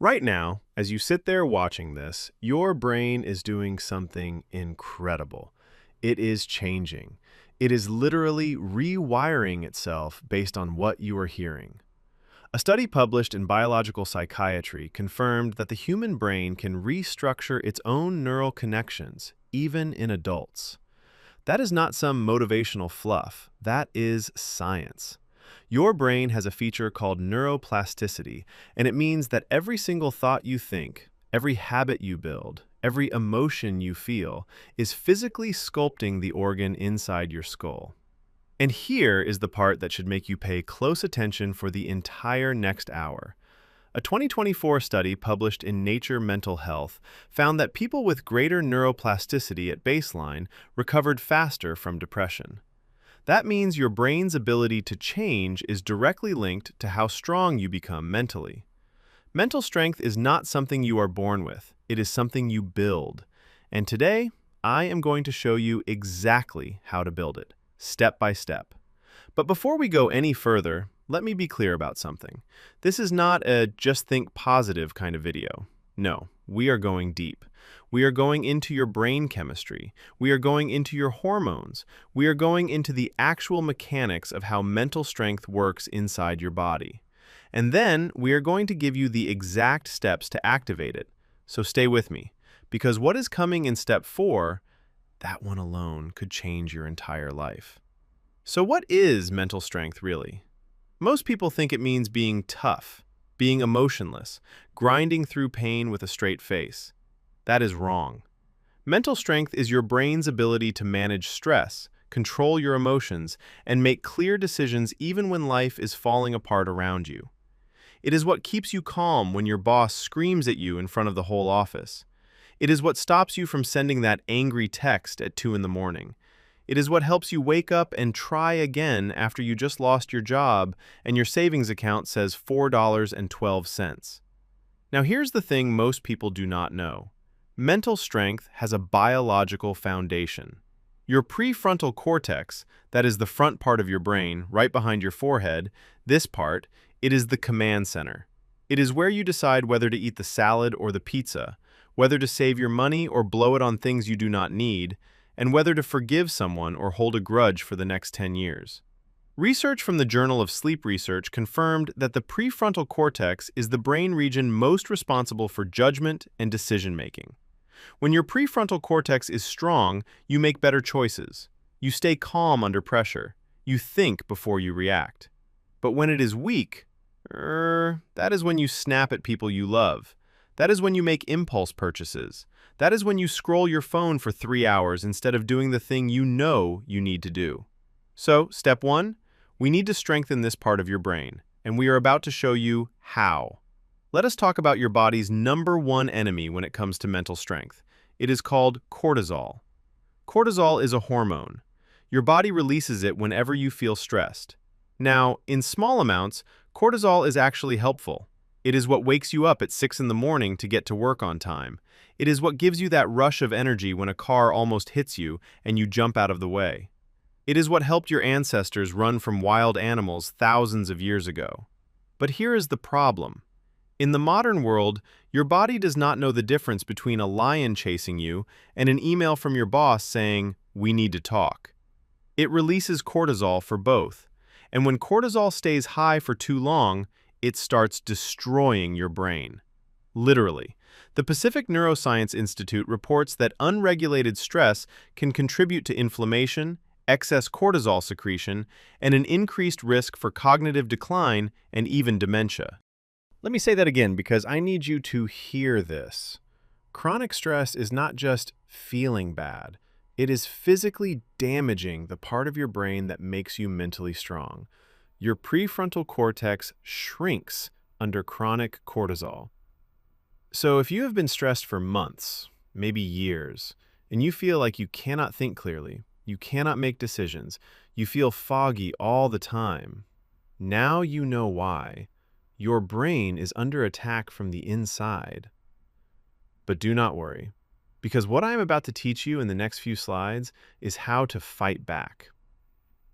Right now, as you sit there watching this, your brain is doing something incredible. It is changing. It is literally rewiring itself based on what you are hearing. A study published in Biological Psychiatry confirmed that the human brain can restructure its own neural connections, even in adults. That is not some motivational fluff. That is science. Your brain has a feature called neuroplasticity, and it means that every single thought you think, every habit you build, every emotion you feel is physically sculpting the organ inside your skull. And here is the part that should make you pay close attention for the entire next hour. A 2024 study published in Nature Mental Health found that people with greater neuroplasticity at baseline recovered faster from depression. That means your brain's ability to change is directly linked to how strong you become mentally. Mental strength is not something you are born with, it is something you build. And today, I am going to show you exactly how to build it, step by step. But before we go any further, let me be clear about something. This is not a just think positive kind of video. No, we are going deep. We are going into your brain chemistry. We are going into your hormones. We are going into the actual mechanics of how mental strength works inside your body. And then we are going to give you the exact steps to activate it. So stay with me, because what is coming in step 4, that one alone could change your entire life. So what is mental strength really? Most people think it means being tough, being emotionless, grinding through pain with a straight face. That is wrong. Mental strength is your brain's ability to manage stress, control your emotions, and make clear decisions even when life is falling apart around you. It is what keeps you calm when your boss screams at you in front of the whole office. It is what stops you from sending that angry text at 2 in the morning. It is what helps you wake up and try again after you just lost your job and your savings account says $4.12. Now here's the thing most people do not know. Mental strength has a biological foundation. Your prefrontal cortex, that is the front part of your brain, right behind your forehead, this part, it is the command center. It is where you decide whether to eat the salad or the pizza, whether to save your money or blow it on things you do not need, and whether to forgive someone or hold a grudge for the next 10 years. Research from the Journal of Sleep Research confirmed that the prefrontal cortex is the brain region most responsible for judgment and decision-making. When your prefrontal cortex is strong, you make better choices. You stay calm under pressure. You think before you react. But when it is weak, that is when you snap at people you love. That is when you make impulse purchases. That is when you scroll your phone for 3 hours instead of doing the thing you know you need to do. So, step 1, we need to strengthen this part of your brain, and we are about to show you how. Let us talk about your body's #1 enemy when it comes to mental strength. It is called cortisol. Cortisol is a hormone. Your body releases it whenever you feel stressed. Now, in small amounts, cortisol is actually helpful. It is what wakes you up at 6 in the morning to get to work on time. It is what gives you that rush of energy when a car almost hits you and you jump out of the way. It is what helped your ancestors run from wild animals thousands of years ago. But here is the problem. In the modern world, your body does not know the difference between a lion chasing you and an email from your boss saying, "We need to talk." It releases cortisol for both. And when cortisol stays high for too long, it starts destroying your brain. Literally. The Pacific Neuroscience Institute reports that unregulated stress can contribute to inflammation, excess cortisol secretion, and an increased risk for cognitive decline and even dementia. Let me say that again because I need you to hear this. Chronic stress is not just feeling bad. It is physically damaging the part of your brain that makes you mentally strong. Your prefrontal cortex shrinks under chronic cortisol. So if you have been stressed for months, maybe years, and you feel like you cannot think clearly, you cannot make decisions, you feel foggy all the time, now you know why. Your brain is under attack from the inside. But do not worry, because what I am about to teach you in the next few slides is how to fight back.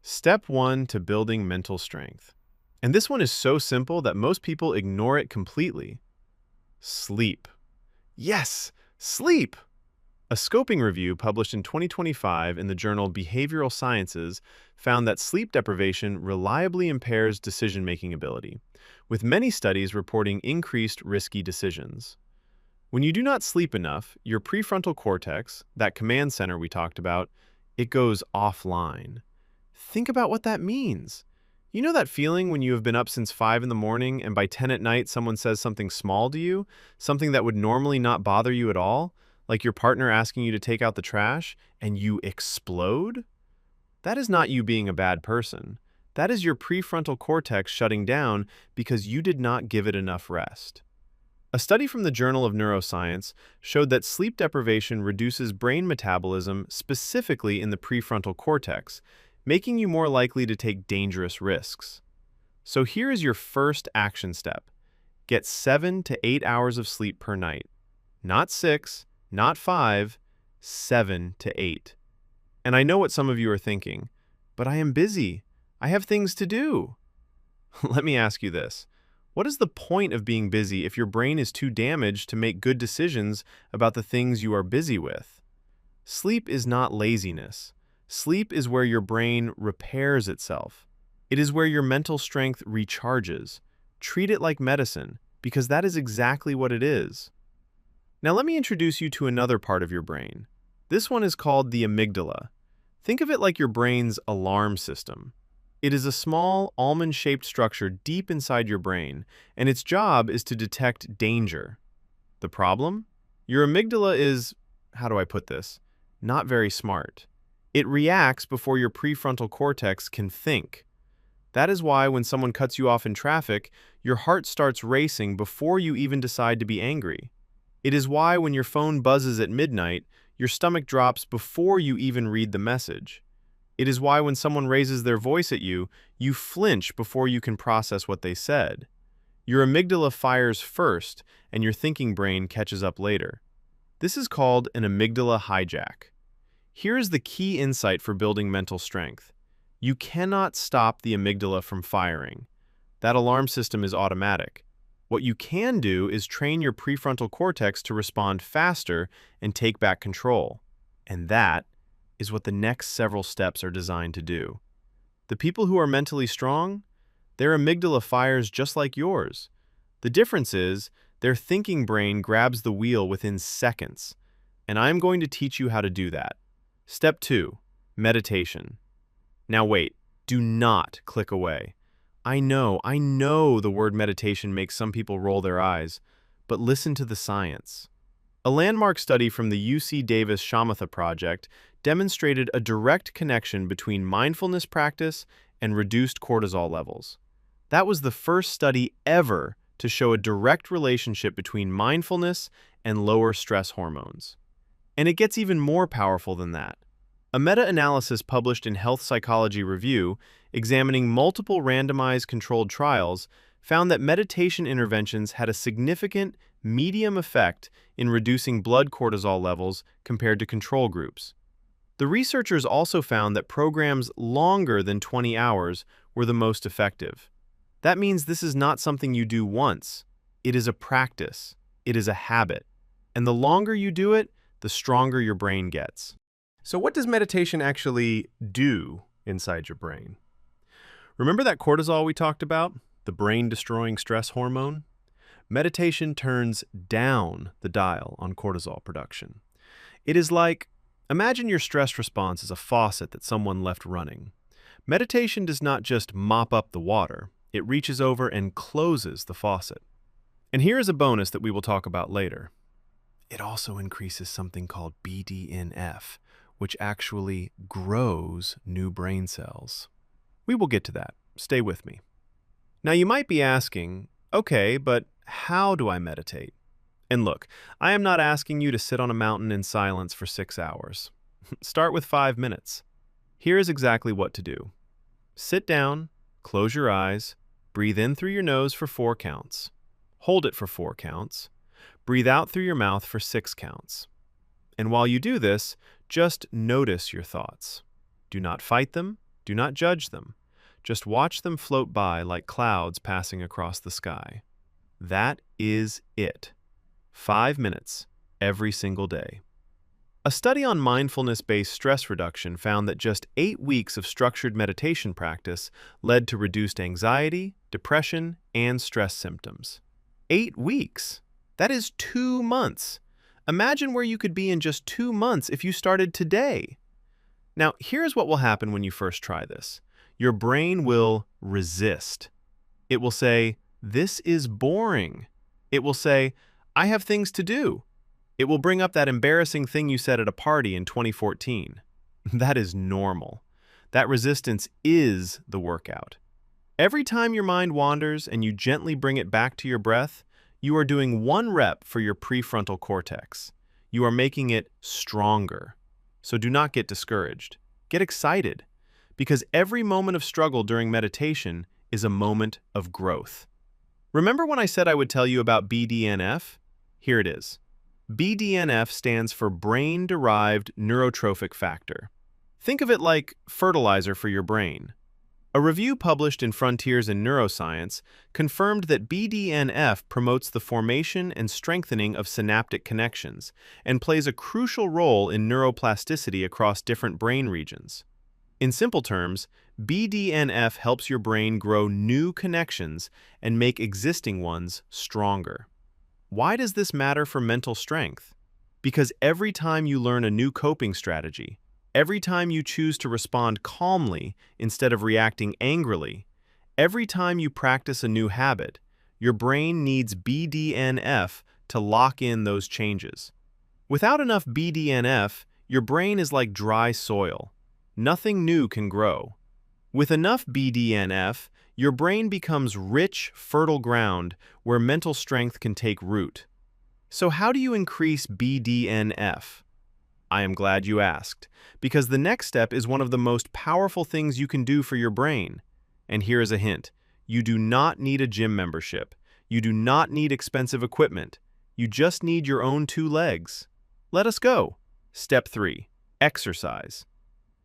Step 1 to building mental strength. And this one is so simple that most people ignore it completely. Sleep. Yes, sleep! A scoping review published in 2025 in the journal Behavioral Sciences found that sleep deprivation reliably impairs decision-making ability, with many studies reporting increased risky decisions. When you do not sleep enough, your prefrontal cortex, that command center we talked about, it goes offline. Think about what that means. You know that feeling when you have been up since 5 in the morning and by 10 at night someone says something small to you, something that would normally not bother you at all, like your partner asking you to take out the trash, and you explode? That is not you being a bad person. That is your prefrontal cortex shutting down because you did not give it enough rest. A study from the Journal of Neuroscience showed that sleep deprivation reduces brain metabolism specifically in the prefrontal cortex, making you more likely to take dangerous risks. So here is your first action step. Get 7 to 8 hours of sleep per night. Not 6, not 5, 7 to 8. And I know what some of you are thinking, but I am busy. I have things to do. Let me ask you this. What is the point of being busy if your brain is too damaged to make good decisions about the things you are busy with? Sleep is not laziness. Sleep is where your brain repairs itself. It is where your mental strength recharges. Treat it like medicine, because that is exactly what it is. Now let me introduce you to another part of your brain. This one is called the amygdala. Think of it like your brain's alarm system. It is a small, almond-shaped structure deep inside your brain, and its job is to detect danger. The problem? Your amygdala is, how do I put this, not very smart. It reacts before your prefrontal cortex can think. That is why when someone cuts you off in traffic, your heart starts racing before you even decide to be angry. It is why when your phone buzzes at midnight, your stomach drops before you even read the message. It is why when someone raises their voice at you, you flinch before you can process what they said. Your amygdala fires first, and your thinking brain catches up later. This is called an amygdala hijack. Here is the key insight for building mental strength. You cannot stop the amygdala from firing. That alarm system is automatic. What you can do is train your prefrontal cortex to respond faster and take back control. And that is what the next several steps are designed to do. The people who are mentally strong, their amygdala fires just like yours. The difference is their thinking brain grabs the wheel within seconds. And I'm going to teach you how to do that. Step 2, meditation. Now wait, do not click away. I know the word meditation makes some people roll their eyes, but listen to the science. A landmark study from the UC Davis Shamatha Project demonstrated a direct connection between mindfulness practice and reduced cortisol levels. That was the first study ever to show a direct relationship between mindfulness and lower stress hormones. And it gets even more powerful than that. A meta-analysis published in Health Psychology Review, examining multiple randomized controlled trials, found that meditation interventions had a significant medium effect in reducing blood cortisol levels compared to control groups. The researchers also found that programs longer than 20 hours were the most effective. That means this is not something you do once. It is a practice. It is a habit. And the longer you do it, the stronger your brain gets. So what does meditation actually do inside your brain? Remember that cortisol we talked about? The brain-destroying stress hormone? Meditation turns down the dial on cortisol production. It is like, imagine your stress response is a faucet that someone left running. Meditation does not just mop up the water, it reaches over and closes the faucet. And here is a bonus that we will talk about later. It also increases something called BDNF, which actually grows new brain cells. We will get to that. Stay with me. Now you might be asking, okay, but how do I meditate? And look, I am not asking you to sit on a mountain in silence for 6 hours. Start with 5 minutes. Here is exactly what to do. Sit down, close your eyes, breathe in through your nose for 4 counts. Hold it for 4 counts. Breathe out through your mouth for 6 counts. And while you do this, just notice your thoughts. Do not fight them, do not judge them. Just watch them float by like clouds passing across the sky. That is it. 5 minutes every single day. A study on mindfulness-based stress reduction found that just 8 weeks of structured meditation practice led to reduced anxiety, depression, and stress symptoms. 8 weeks? That is 2 months. Imagine where you could be in just 2 months if you started today. Now, here's what will happen when you first try this. Your brain will resist. It will say, "This is boring." It will say, "I have things to do." It will bring up that embarrassing thing you said at a party in 2014. That is normal. That resistance is the workout. Every time your mind wanders and you gently bring it back to your breath, you are doing 1 rep for your prefrontal cortex. You are making it stronger. So do not get discouraged. Get excited, because every moment of struggle during meditation is a moment of growth. Remember when I said I would tell you about BDNF? Here it is. BDNF stands for Brain-Derived Neurotrophic Factor. Think of it like fertilizer for your brain. A review published in Frontiers in Neuroscience confirmed that BDNF promotes the formation and strengthening of synaptic connections and plays a crucial role in neuroplasticity across different brain regions. In simple terms, BDNF helps your brain grow new connections and make existing ones stronger. Why does this matter for mental strength? Because every time you learn a new coping strategy, every time you choose to respond calmly instead of reacting angrily, every time you practice a new habit, your brain needs BDNF to lock in those changes. Without enough BDNF, your brain is like dry soil. Nothing new can grow. With enough BDNF, your brain becomes rich, fertile ground where mental strength can take root. So how do you increase BDNF? I am glad you asked, because the next step is one of the most powerful things you can do for your brain. And here is a hint. You do not need a gym membership. You do not need expensive equipment. You just need your own 2 legs. Let us go. Step 3. Exercise.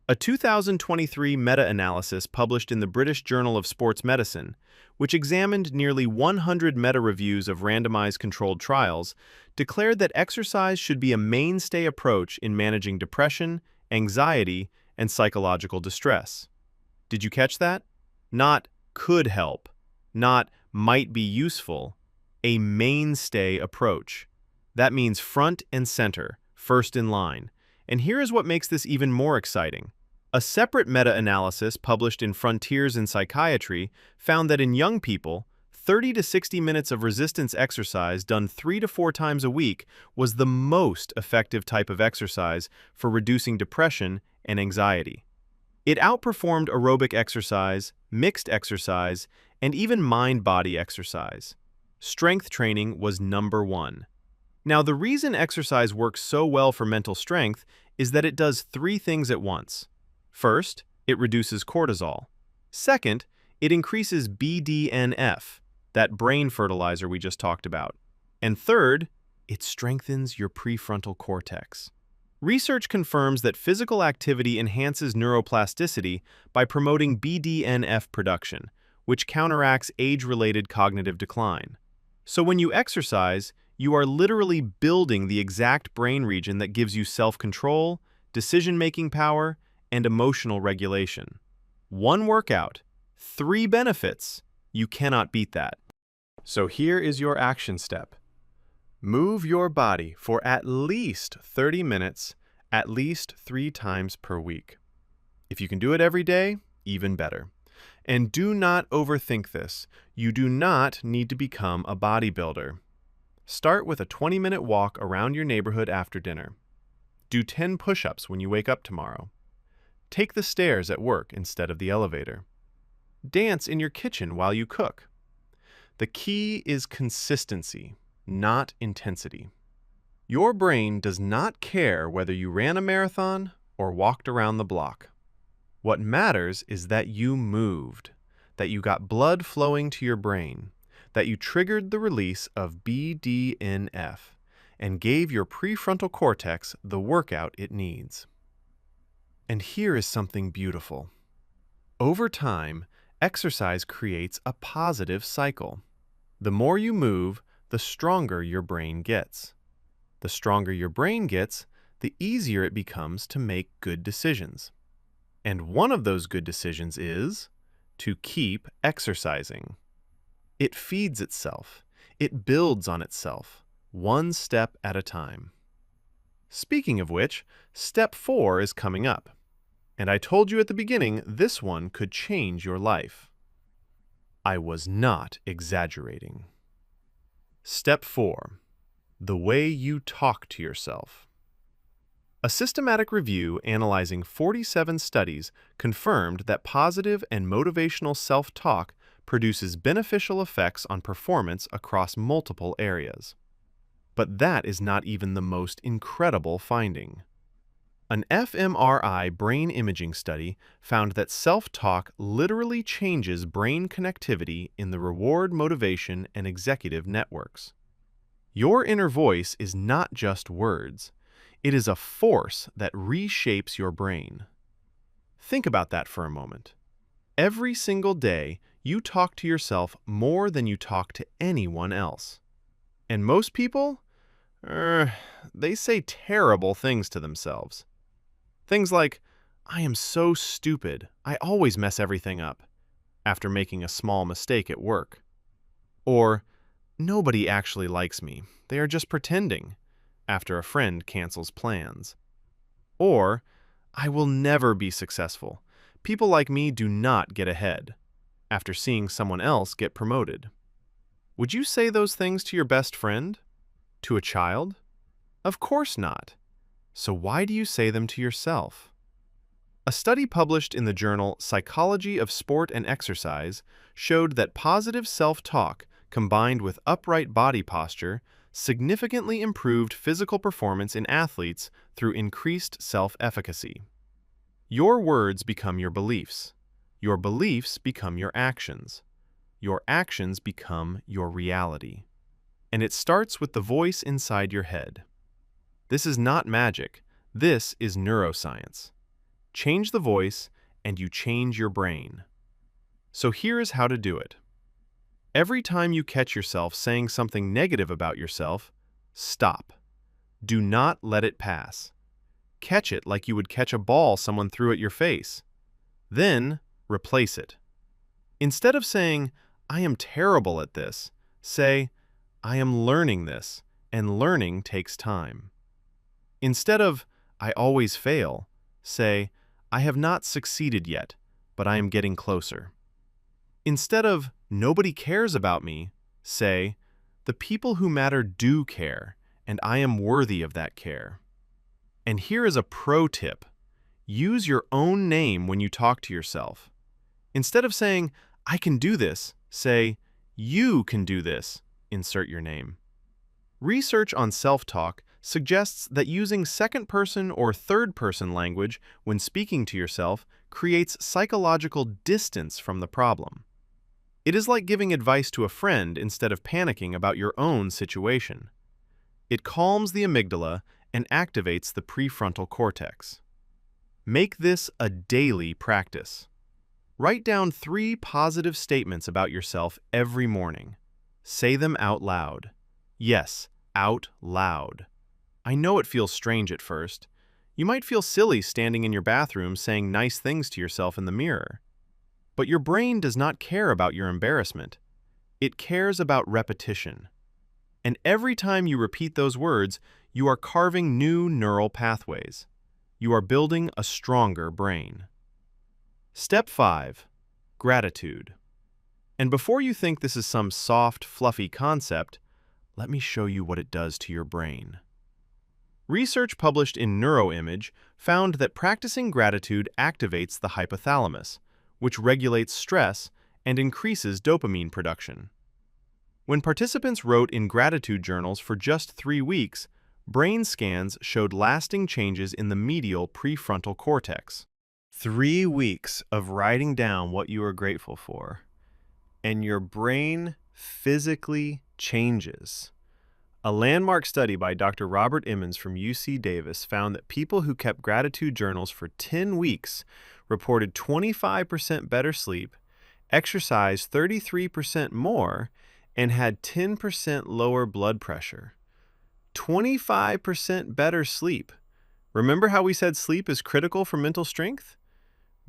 A 2023 meta-analysis published in the British Journal of Sports Medicine, which examined nearly 100 meta-reviews of randomized controlled trials, declared that exercise should be a mainstay approach in managing depression, anxiety, and psychological distress. Did you catch that? Not could help, not might be useful, a mainstay approach. That means front and center, first in line. And here is what makes this even more exciting. A separate meta-analysis published in Frontiers in Psychiatry found that in young people, 30 to 60 minutes of resistance exercise done 3 to 4 times a week was the most effective type of exercise for reducing depression and anxiety. It outperformed aerobic exercise, mixed exercise, and even mind-body exercise. Strength training was number 1. Now, the reason exercise works so well for mental strength is that it does 3 things at once. First, it reduces cortisol. Second, it increases BDNF, that brain fertilizer we just talked about. And third, it strengthens your prefrontal cortex. Research confirms that physical activity enhances neuroplasticity by promoting BDNF production, which counteracts age-related cognitive decline. So when you exercise, you are literally building the exact brain region that gives you self-control, decision-making power, and emotional regulation. 1 workout, 3 benefits. You cannot beat that. So here is your action step. Move your body for at least 30 minutes, at least 3 times per week. If you can do it every day, even better. And do not overthink this. You do not need to become a bodybuilder. Start with a 20-minute walk around your neighborhood after dinner. Do 10 push-ups when you wake up tomorrow. Take the stairs at work instead of the elevator. Dance in your kitchen while you cook. The key is consistency, not intensity. Your brain does not care whether you ran a marathon or walked around the block. What matters is that you moved, that you got blood flowing to your brain, that you triggered the release of BDNF and gave your prefrontal cortex the workout it needs. And here is something beautiful. Over time, exercise creates a positive cycle. The more you move, the stronger your brain gets. The stronger your brain gets, the easier it becomes to make good decisions. And one of those good decisions is to keep exercising. It feeds itself. It builds on itself, one step at a time. Speaking of which, step 4 is coming up. And I told you at the beginning, this one could change your life. I was not exaggerating. Step 4. The way you talk to yourself. A systematic review analyzing 47 studies confirmed that positive and motivational self-talk produces beneficial effects on performance across multiple areas. But that is not even the most incredible finding. An fMRI brain imaging study found that self-talk literally changes brain connectivity in the reward, motivation, and executive networks. Your inner voice is not just words. It is a force that reshapes your brain. Think about that for a moment. Every single day, you talk to yourself more than you talk to anyone else. And most people, they say terrible things to themselves. Things like, "I am so stupid. I always mess everything up," after making a small mistake at work. Or, "Nobody actually likes me. They are just pretending," after a friend cancels plans. Or, "I will never be successful. People like me do not get ahead," after seeing someone else get promoted. Would you say those things to your best friend? To a child? Of course not. So why do you say them to yourself? A study published in the journal Psychology of Sport and Exercise showed that positive self-talk combined with upright body posture significantly improved physical performance in athletes through increased self-efficacy. Your words become your beliefs. Your beliefs become your actions. Your actions become your reality. And it starts with the voice inside your head. This is not magic. This is neuroscience. Change the voice, and you change your brain. So here is how to do it. Every time you catch yourself saying something negative about yourself, stop. Do not let it pass. Catch it like you would catch a ball someone threw at your face. Then, replace it. Instead of saying, "I am terrible at this," say, "I am learning this, and learning takes time." Instead of, "I always fail," say, "I have not succeeded yet, but I am getting closer." Instead of, "Nobody cares about me," say, "The people who matter do care, and I am worthy of that care." And here is a pro tip. Use your own name when you talk to yourself. Instead of saying, "I can do this," say, "You can do this," insert your name. Research on self-talk suggests that using second-person or third-person language when speaking to yourself creates psychological distance from the problem. It is like giving advice to a friend instead of panicking about your own situation. It calms the amygdala and activates the prefrontal cortex. Make this a daily practice. Write down 3 positive statements about yourself every morning. Say them out loud. Yes, out loud. I know it feels strange at first. You might feel silly standing in your bathroom saying nice things to yourself in the mirror. But your brain does not care about your embarrassment. It cares about repetition. And every time you repeat those words, you are carving new neural pathways. You are building a stronger brain. Step 5. Gratitude. And before you think this is some soft, fluffy concept, let me show you what it does to your brain. Research published in Neuroimage found that practicing gratitude activates the hypothalamus, which regulates stress and increases dopamine production. When participants wrote in gratitude journals for just 3 weeks, brain scans showed lasting changes in the medial prefrontal cortex. 3 weeks of writing down what you are grateful for, and your brain physically changes. A landmark study by Dr. Robert Emmons from UC Davis found that people who kept gratitude journals for 10 weeks reported 25% better sleep, exercised 33% more, and had 10% lower blood pressure, 25% better sleep. Remember how we said sleep is critical for mental strength?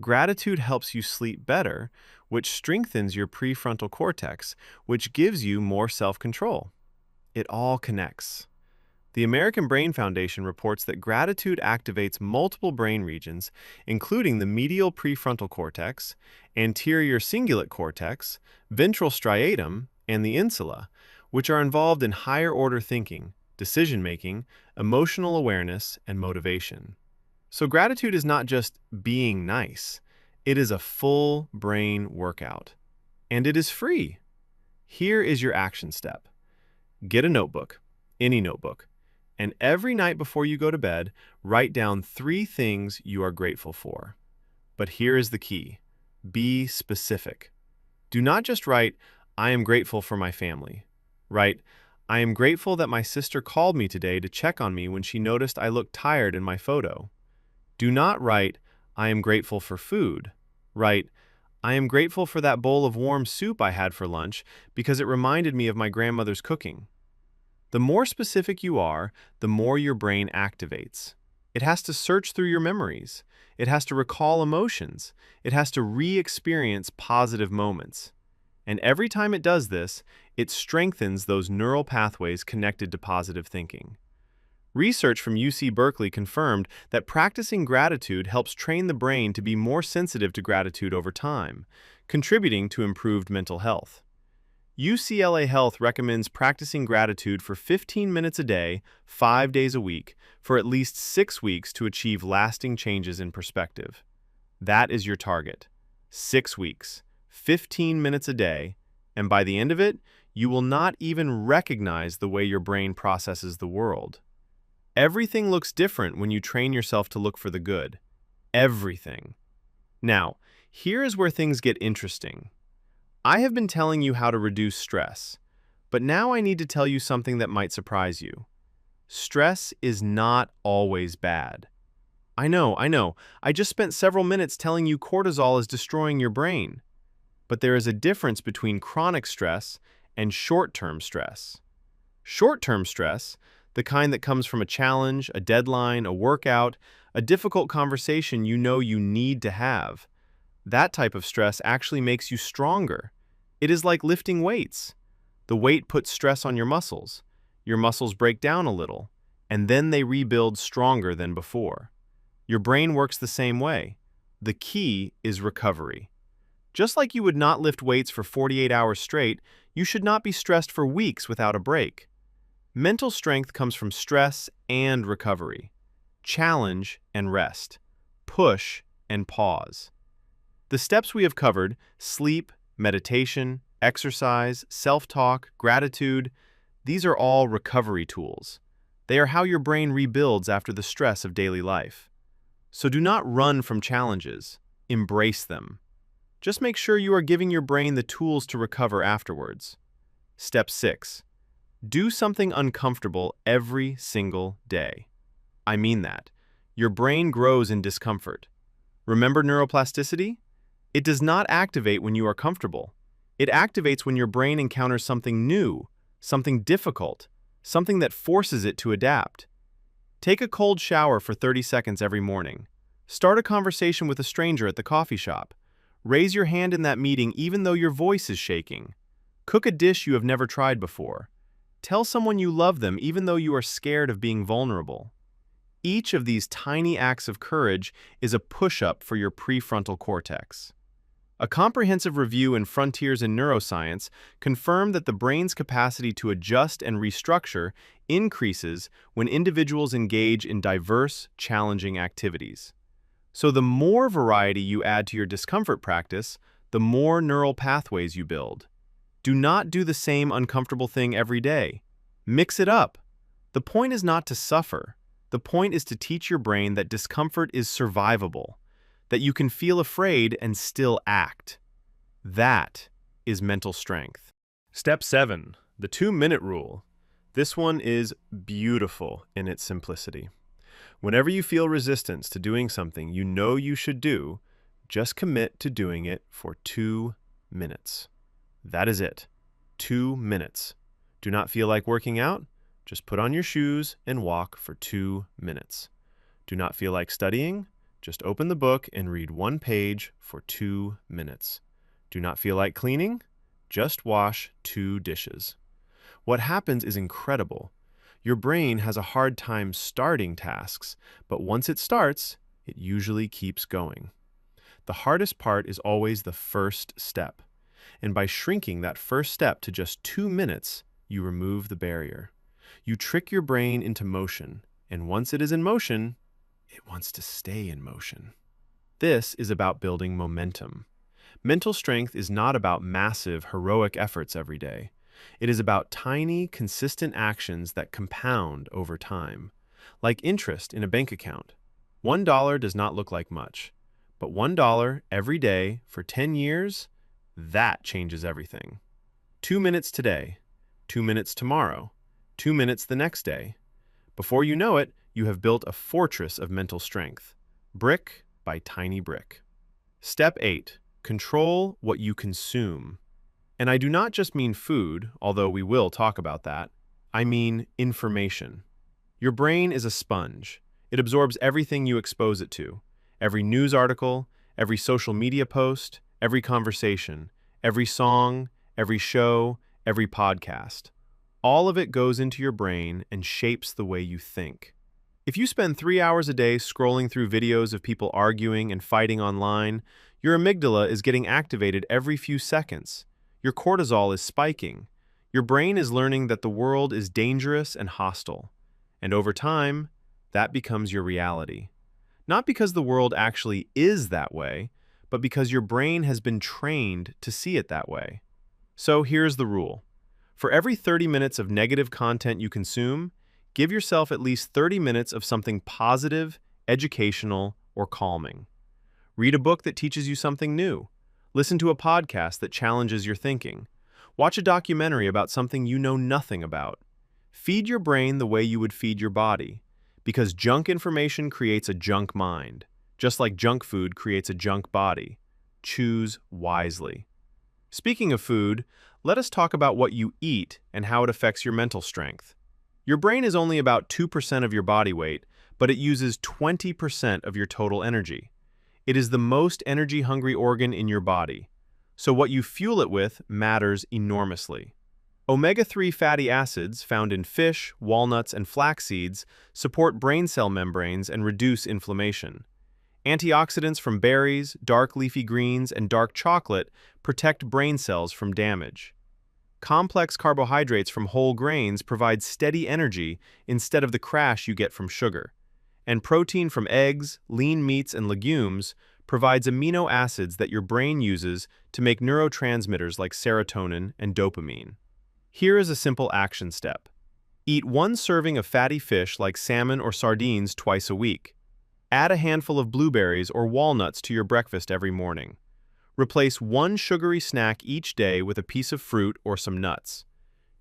Gratitude helps you sleep better, which strengthens your prefrontal cortex, which gives you more self-control. It all connects. The American Brain Foundation reports that gratitude activates multiple brain regions, including the medial prefrontal cortex, anterior cingulate cortex, ventral striatum, and the insula, which are involved in higher-order thinking, decision-making, emotional awareness, and motivation. So gratitude is not just being nice. It is a full brain workout. And it is free. Here is your action step. Get a notebook, any notebook, and every night before you go to bed, write down 3 things you are grateful for. But here is the key. Be specific. Do not just write, "I am grateful for my family." Write, "I am grateful that my sister called me today to check on me when she noticed I looked tired in my photo." Do not write, "I am grateful for food." Write, "I am grateful for that bowl of warm soup I had for lunch because it reminded me of my grandmother's cooking." The more specific you are, the more your brain activates. It has to search through your memories. It has to recall emotions. It has to re-experience positive moments. And every time it does this, it strengthens those neural pathways connected to positive thinking. Research from UC Berkeley confirmed that practicing gratitude helps train the brain to be more sensitive to gratitude over time, contributing to improved mental health. UCLA Health recommends practicing gratitude for 15 minutes a day, 5 days a week, for at least 6 weeks to achieve lasting changes in perspective. That is your target. 6 weeks, 15 minutes a day, and by the end of it, you will not even recognize the way your brain processes the world. Everything looks different when you train yourself to look for the good. Everything. Now, here is where things get interesting. I have been telling you how to reduce stress, but now I need to tell you something that might surprise you. Stress is not always bad. I know. I just spent several minutes telling you cortisol is destroying your brain. But there is a difference between chronic stress and short-term stress. Short-term stress, the kind that comes from a challenge, a deadline, a workout, a difficult conversation you know you need to have. That type of stress actually makes you stronger. It is like lifting weights. The weight puts stress on your muscles. Your muscles break down a little, and then they rebuild stronger than before. Your brain works the same way. The key is recovery. Just like you would not lift weights for 48 hours straight, you should not be stressed for weeks without a break. Mental strength comes from stress and recovery, challenge and rest, push and pause. The steps we have covered, sleep, meditation, exercise, self-talk, gratitude, these are all recovery tools. They are how your brain rebuilds after the stress of daily life. So do not run from challenges. Embrace them. Just make sure you are giving your brain the tools to recover afterwards. Step 6. Do something uncomfortable every single day. I mean that. Your brain grows in discomfort. Remember neuroplasticity? It does not activate when you are comfortable. It activates when your brain encounters something new, something difficult, something that forces it to adapt. Take a cold shower for 30 seconds every morning. Start a conversation with a stranger at the coffee shop. Raise your hand in that meeting even though your voice is shaking. Cook a dish you have never tried before. Tell someone you love them even though you are scared of being vulnerable. Each of these tiny acts of courage is a push-up for your prefrontal cortex. A comprehensive review in Frontiers in Neuroscience confirmed that the brain's capacity to adjust and restructure increases when individuals engage in diverse, challenging activities. So the more variety you add to your discomfort practice, the more neural pathways you build. Do not do the same uncomfortable thing every day. Mix it up. The point is not to suffer. The point is to teach your brain that discomfort is survivable, that you can feel afraid and still act. That is mental strength. Step 7, the 2-minute rule. This one is beautiful in its simplicity. Whenever you feel resistance to doing something you know you should do, just commit to doing it for 2 minutes. That is it. 2 minutes. Do not feel like working out? Just put on your shoes and walk for 2 minutes. Do not feel like studying? Just open the book and read one page for 2 minutes. Do not feel like cleaning? Just wash 2 dishes. What happens is incredible. Your brain has a hard time starting tasks, but once it starts, it usually keeps going. The hardest part is always the first step. And by shrinking that first step to just 2 minutes, you remove the barrier. You trick your brain into motion, and once it is in motion, it wants to stay in motion. This is about building momentum. Mental strength is not about massive, heroic efforts every day. It is about tiny, consistent actions that compound over time. Like interest in a bank account. $1 does not look like much, but $1 every day for 10 years, that changes everything. 2 minutes today, 2 minutes tomorrow, 2 minutes the next day. Before you know it, you have built a fortress of mental strength, brick by tiny brick. Step 8. Control what you consume. And I do not just mean food, although we will talk about that. I mean information. Your brain is a sponge. It absorbs everything you expose it to. Every news article, every social media post, every conversation, every song, every show, every podcast. All of it goes into your brain and shapes the way you think. If you spend 3 hours a day scrolling through videos of people arguing and fighting online, your amygdala is getting activated every few seconds. Your cortisol is spiking. Your brain is learning that the world is dangerous and hostile. And over time, that becomes your reality. Not because the world actually is that way, but because your brain has been trained to see it that way. So here's the rule. For every 30 minutes of negative content you consume, give yourself at least 30 minutes of something positive, educational, or calming. Read a book that teaches you something new. Listen to a podcast that challenges your thinking. Watch a documentary about something you know nothing about. Feed your brain the way you would feed your body, because junk information creates a junk mind, just like junk food creates a junk body. Choose wisely. Speaking of food, let us talk about what you eat and how it affects your mental strength. Your brain is only about 2% of your body weight, but it uses 20% of your total energy. It is the most energy-hungry organ in your body, so what you fuel it with matters enormously. Omega-3 fatty acids found in fish, walnuts, and flax seeds support brain cell membranes and reduce inflammation. Antioxidants from berries, dark leafy greens, and dark chocolate protect brain cells from damage. Complex carbohydrates from whole grains provide steady energy instead of the crash you get from sugar. And protein from eggs, lean meats, and legumes provides amino acids that your brain uses to make neurotransmitters like serotonin and dopamine. Here is a simple action step. Eat 1 serving of fatty fish like salmon or sardines twice a week. Add a handful of blueberries or walnuts to your breakfast every morning. Replace 1 sugary snack each day with a piece of fruit or some nuts.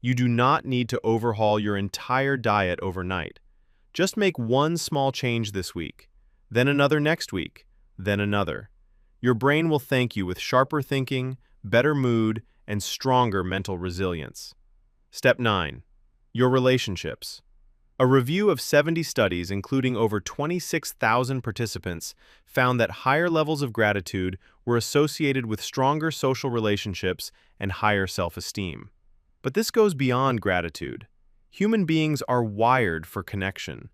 You do not need to overhaul your entire diet overnight. Just make 1 small change this week, then another next week, then another. Your brain will thank you with sharper thinking, better mood, and stronger mental resilience. Step 9. Your relationships. A review of 70 studies, including over 26,000 participants, found that higher levels of gratitude were associated with stronger social relationships and higher self-esteem. But this goes beyond gratitude. Human beings are wired for connection.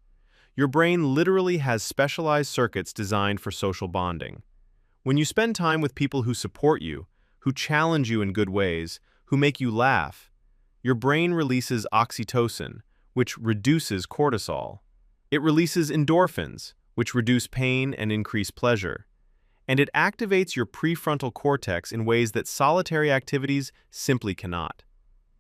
Your brain literally has specialized circuits designed for social bonding. When you spend time with people who support you, who challenge you in good ways, who make you laugh, your brain releases oxytocin, which reduces cortisol. It releases endorphins, which reduce pain and increase pleasure. And it activates your prefrontal cortex in ways that solitary activities simply cannot.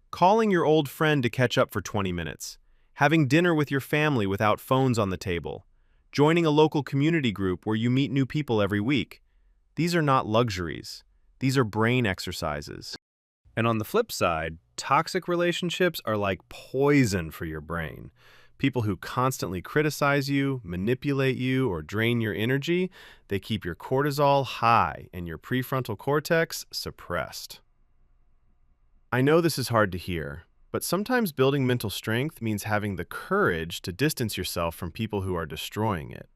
Calling your old friend to catch up for 20 minutes, having dinner with your family without phones on the table, joining a local community group where you meet new people every week. These are not luxuries. These are brain exercises. And on the flip side, toxic relationships are like poison for your brain. People who constantly criticize you, manipulate you, or drain your energy, they keep your cortisol high and your prefrontal cortex suppressed. I know this is hard to hear, but sometimes building mental strength means having the courage to distance yourself from people who are destroying it,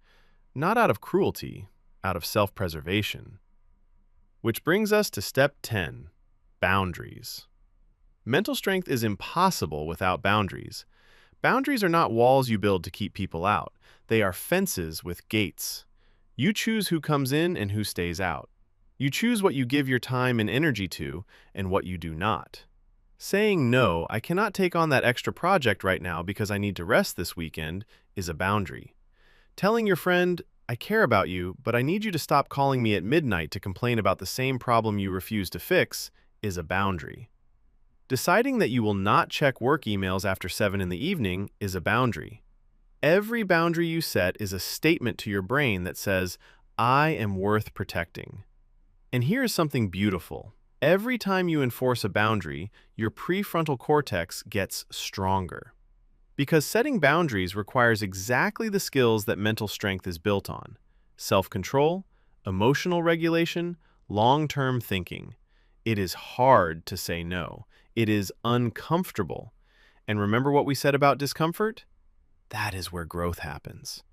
not out of cruelty, out of self-preservation. Which brings us to step 10, boundaries. Mental strength is impossible without boundaries. Boundaries are not walls you build to keep people out. They are fences with gates. You choose who comes in and who stays out. You choose what you give your time and energy to and what you do not. Saying no, I cannot take on that extra project right now because I need to rest this weekend, is a boundary. Telling your friend, I care about you, but I need you to stop calling me at midnight to complain about the same problem you refuse to fix, is a boundary. Deciding that you will not check work emails after 7 in the evening is a boundary. Every boundary you set is a statement to your brain that says, I am worth protecting. And here is something beautiful. Every time you enforce a boundary, your prefrontal cortex gets stronger. Because setting boundaries requires exactly the skills that mental strength is built on: self-control, emotional regulation, long-term thinking. It is hard to say no. It is uncomfortable. And remember what we said about discomfort? That is where growth happens.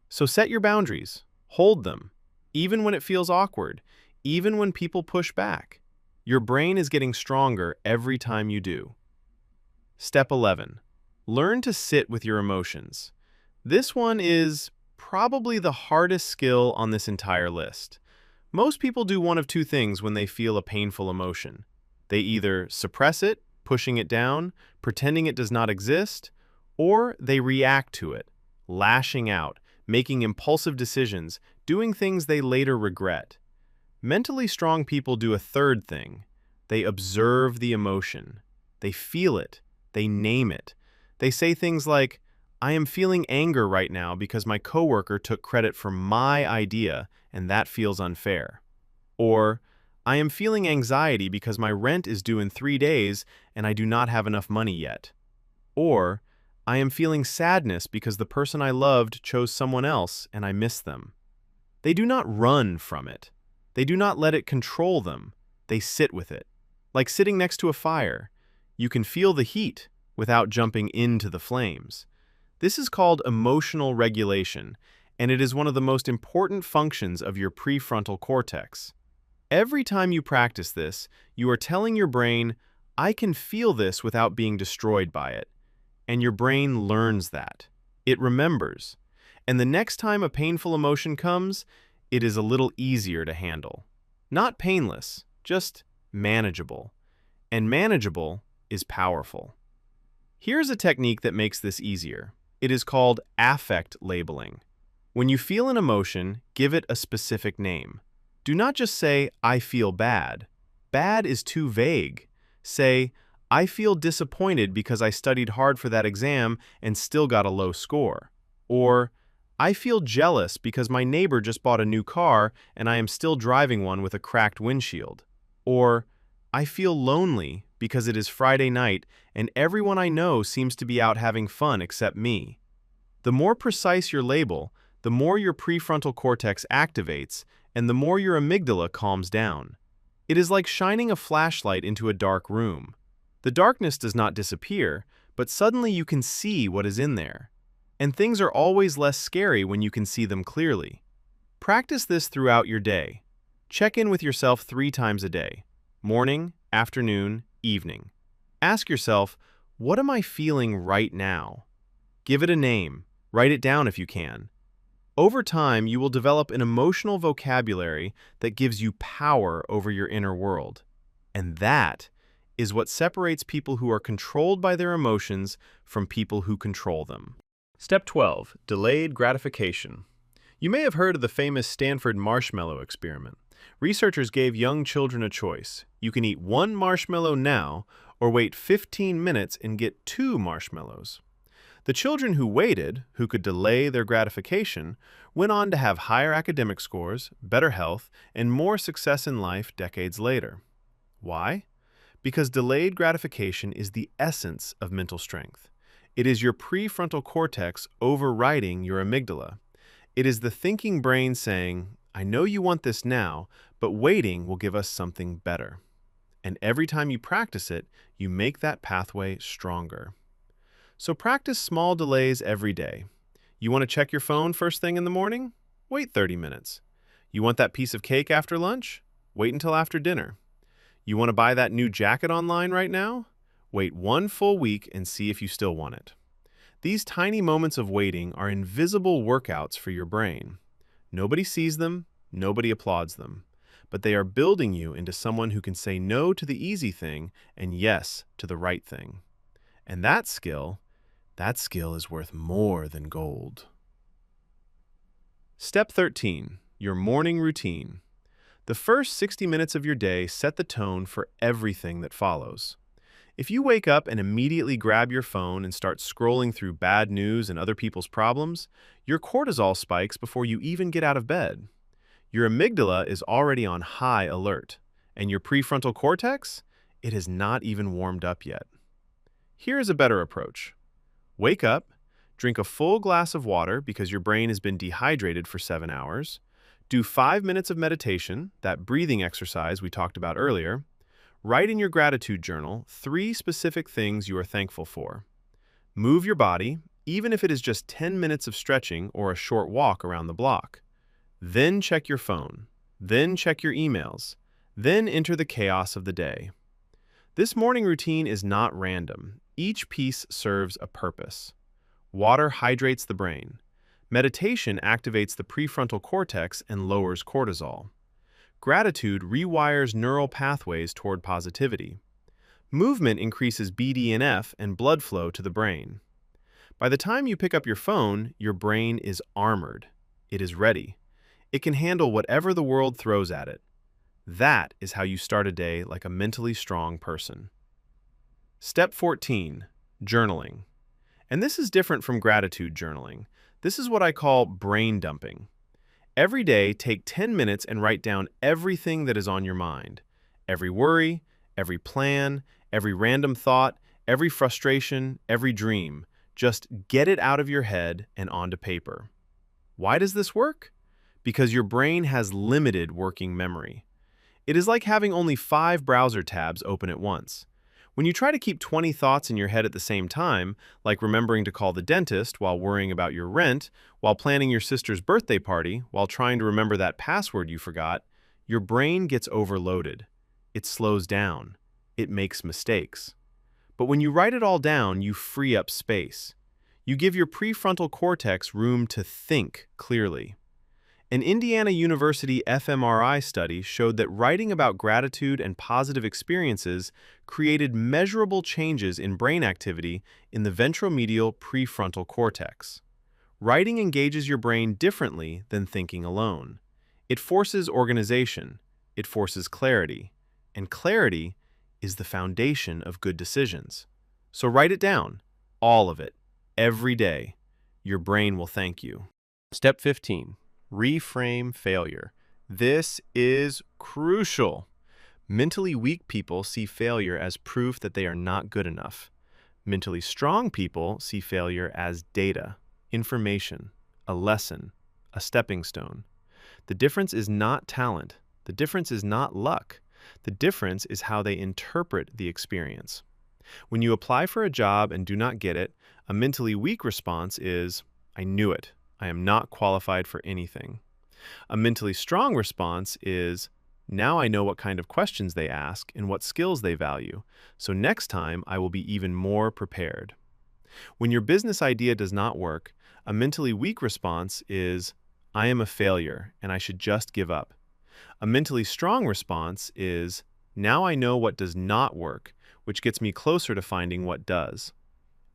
So set your boundaries. Hold them. Even when it feels awkward. Even when people push back. Your brain is getting stronger every time you do. Step 11. Learn to sit with your emotions. This one is probably the hardest skill on this entire list. Most people do one of two things when they feel a painful emotion. They either suppress it, pushing it down, pretending it does not exist, or they react to it, lashing out, making impulsive decisions, doing things they later regret. Mentally strong people do a third thing. They observe the emotion. They feel it. They name it. They say things like, I am feeling anger right now because my coworker took credit for my idea and that feels unfair. Or, I am feeling anxiety because my rent is due in 3 days and I do not have enough money yet. Or, I am feeling sadness because the person I loved chose someone else and I miss them. They do not run from it. They do not let it control them. They sit with it. Like sitting next to a fire. You can feel the heat without jumping into the flames. This is called emotional regulation, and it is one of the most important functions of your prefrontal cortex. Every time you practice this, you are telling your brain, I can feel this without being destroyed by it. And your brain learns that. It remembers. And the next time a painful emotion comes, it is a little easier to handle. Not painless, just manageable. And manageable is powerful. Here's a technique that makes this easier. It is called affect labeling. When you feel an emotion, give it a specific name. Do not just say, I feel bad. Bad is too vague. Say, I feel disappointed because I studied hard for that exam and still got a low score. Or, I feel jealous because my neighbor just bought a new car and I am still driving one with a cracked windshield. Or, I feel lonely because it is Friday night and everyone I know seems to be out having fun except me. The more precise your label, the more your prefrontal cortex activates and the more your amygdala calms down. It is like shining a flashlight into a dark room. The darkness does not disappear, but suddenly you can see what is in there. And things are always less scary when you can see them clearly. Practice this throughout your day. Check in with yourself 3 times a day: morning, afternoon, evening. Ask yourself, what am I feeling right now? Give it a name. Write it down if you can. Over time, you will develop an emotional vocabulary that gives you power over your inner world. And that is what separates people who are controlled by their emotions from people who control them. Step 12. Delayed gratification. You may have heard of the famous Stanford marshmallow experiment. Researchers gave young children a choice. You can eat 1 marshmallow now or wait 15 minutes and get 2 marshmallows. The children who waited, who could delay their gratification, went on to have higher academic scores, better health, and more success in life decades later. Why? Because delayed gratification is the essence of mental strength. It is your prefrontal cortex overriding your amygdala. It is the thinking brain saying, I know you want this now, but waiting will give us something better. And every time you practice it, you make that pathway stronger. So practice small delays every day. You want to check your phone first thing in the morning? Wait 30 minutes. You want that piece of cake after lunch? Wait until after dinner. You want to buy that new jacket online right now? Wait 1 full week and see if you still want it. These tiny moments of waiting are invisible workouts for your brain. Nobody sees them, nobody applauds them, but they are building you into someone who can say no to the easy thing and yes to the right thing. And that skill is worth more than gold. Step 13, your morning routine. The first 60 minutes of your day set the tone for everything that follows. If you wake up and immediately grab your phone and start scrolling through bad news and other people's problems, your cortisol spikes before you even get out of bed. Your amygdala is already on high alert, and your prefrontal cortex, it has not even warmed up yet. Here is a better approach. Wake up, drink a full glass of water because your brain has been dehydrated for 7 hours, do 5 minutes of meditation, that breathing exercise we talked about earlier. Write in your gratitude journal 3 specific things you are thankful for. Move your body, even if it is just 10 minutes of stretching or a short walk around the block. Then check your phone. Then check your emails. Then enter the chaos of the day. This morning routine is not random. Each piece serves a purpose. Water hydrates the brain. Meditation activates the prefrontal cortex and lowers cortisol. Gratitude rewires neural pathways toward positivity. Movement increases BDNF and blood flow to the brain. By the time you pick up your phone, your brain is armored. It is ready. It can handle whatever the world throws at it. That is how you start a day like a mentally strong person. Step 14, journaling. And this is different from gratitude journaling. This is what I call brain dumping. Every day, take 10 minutes and write down everything that is on your mind. Every worry, every plan, every random thought, every frustration, every dream. Just get it out of your head and onto paper. Why does this work? Because your brain has limited working memory. It is like having only 5 browser tabs open at once. When you try to keep 20 thoughts in your head at the same time, like remembering to call the dentist while worrying about your rent, while planning your sister's birthday party, while trying to remember that password you forgot, your brain gets overloaded. It slows down. It makes mistakes. But when you write it all down, you free up space. You give your prefrontal cortex room to think clearly. An Indiana University fMRI study showed that writing about gratitude and positive experiences created measurable changes in brain activity in the ventromedial prefrontal cortex. Writing engages your brain differently than thinking alone. It forces organization, it forces clarity, and clarity is the foundation of good decisions. So write it down, all of it, every day. Your brain will thank you. Step 15. Reframe failure. This is crucial. Mentally weak people see failure as proof that they are not good enough. Mentally strong people see failure as data, information, a lesson, a stepping stone. The difference is not talent. The difference is not luck. The difference is how they interpret the experience. When you apply for a job and do not get it, a mentally weak response is, "I knew it. I am not qualified for anything." A mentally strong response is, "Now I know what kind of questions they ask and what skills they value, so next time I will be even more prepared." When your business idea does not work, a mentally weak response is, "I am a failure and I should just give up." A mentally strong response is, "Now I know what does not work, which gets me closer to finding what does."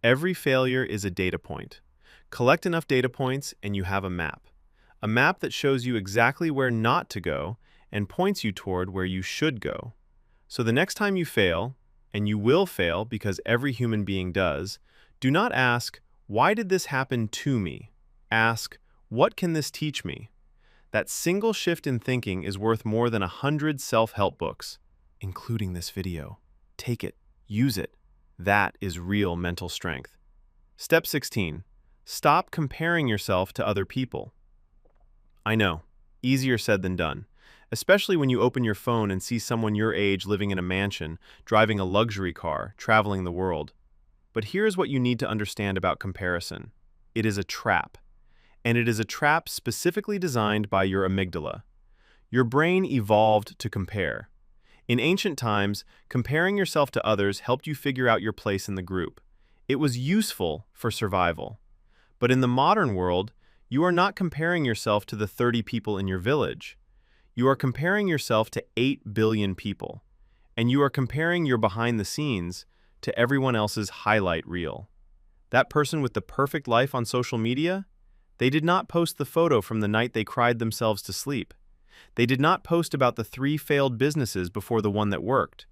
Every failure is a data point. Collect enough data points and you have a map that shows you exactly where not to go and points you toward where you should go. So the next time you fail, and you will fail because every human being does, do not ask, "Why did this happen to me?" Ask, "What can this teach me?" That single shift in thinking is worth more than 100 self-help books, including this video. Take it, use it. That is real mental strength. Step 16. Stop comparing yourself to other people. I know, easier said than done. especially when you open your phone and see someone your age living in a mansion, driving a luxury car, traveling the world. But here's what you need to understand about comparison. It is a trap. And it is a trap specifically designed by your amygdala. Your brain evolved to compare. In ancient times, comparing yourself to others helped you figure out your place in the group. It was useful for survival. But in the modern world, you are not comparing yourself to the 30 people in your village. You are comparing yourself to 8 billion people. And you are comparing your behind the scenes to everyone else's highlight reel. That person with the perfect life on social media? They did not post the photo from the night they cried themselves to sleep. They did not post about the 3 failed businesses before the one that worked.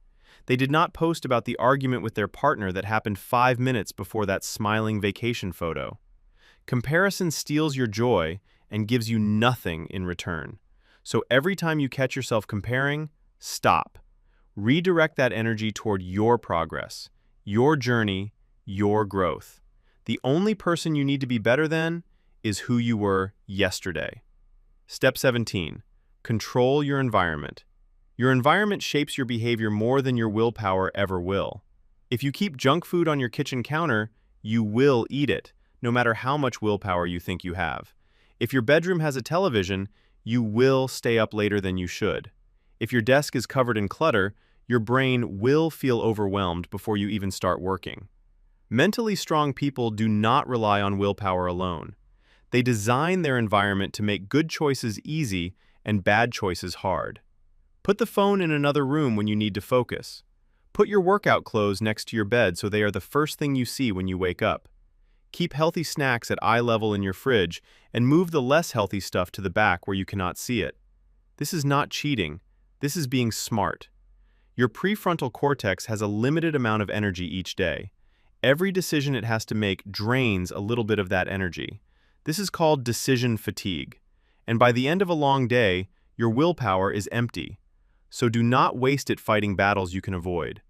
They did not post about the argument with their partner that happened 5 minutes before that smiling vacation photo. Comparison steals your joy and gives you nothing in return. So every time you catch yourself comparing, stop. Redirect that energy toward your progress, your journey, your growth. The only person you need to be better than is who you were yesterday. Step 17. Control your environment. Your environment shapes your behavior more than your willpower ever will. If you keep junk food on your kitchen counter, you will eat it, no matter how much willpower you think you have. If your bedroom has a television, you will stay up later than you should. If your desk is covered in clutter, your brain will feel overwhelmed before you even start working. Mentally strong people do not rely on willpower alone. They design their environment to make good choices easy and bad choices hard. Put the phone in another room when you need to focus. Put your workout clothes next to your bed so they are the first thing you see when you wake up. Keep healthy snacks at eye level in your fridge and move the less healthy stuff to the back where you cannot see it. This is not cheating. This is being smart. Your prefrontal cortex has a limited amount of energy each day. Every decision it has to make drains a little bit of that energy. This is called decision fatigue. And by the end of a long day, your willpower is empty. So do not waste it fighting battles you can avoid.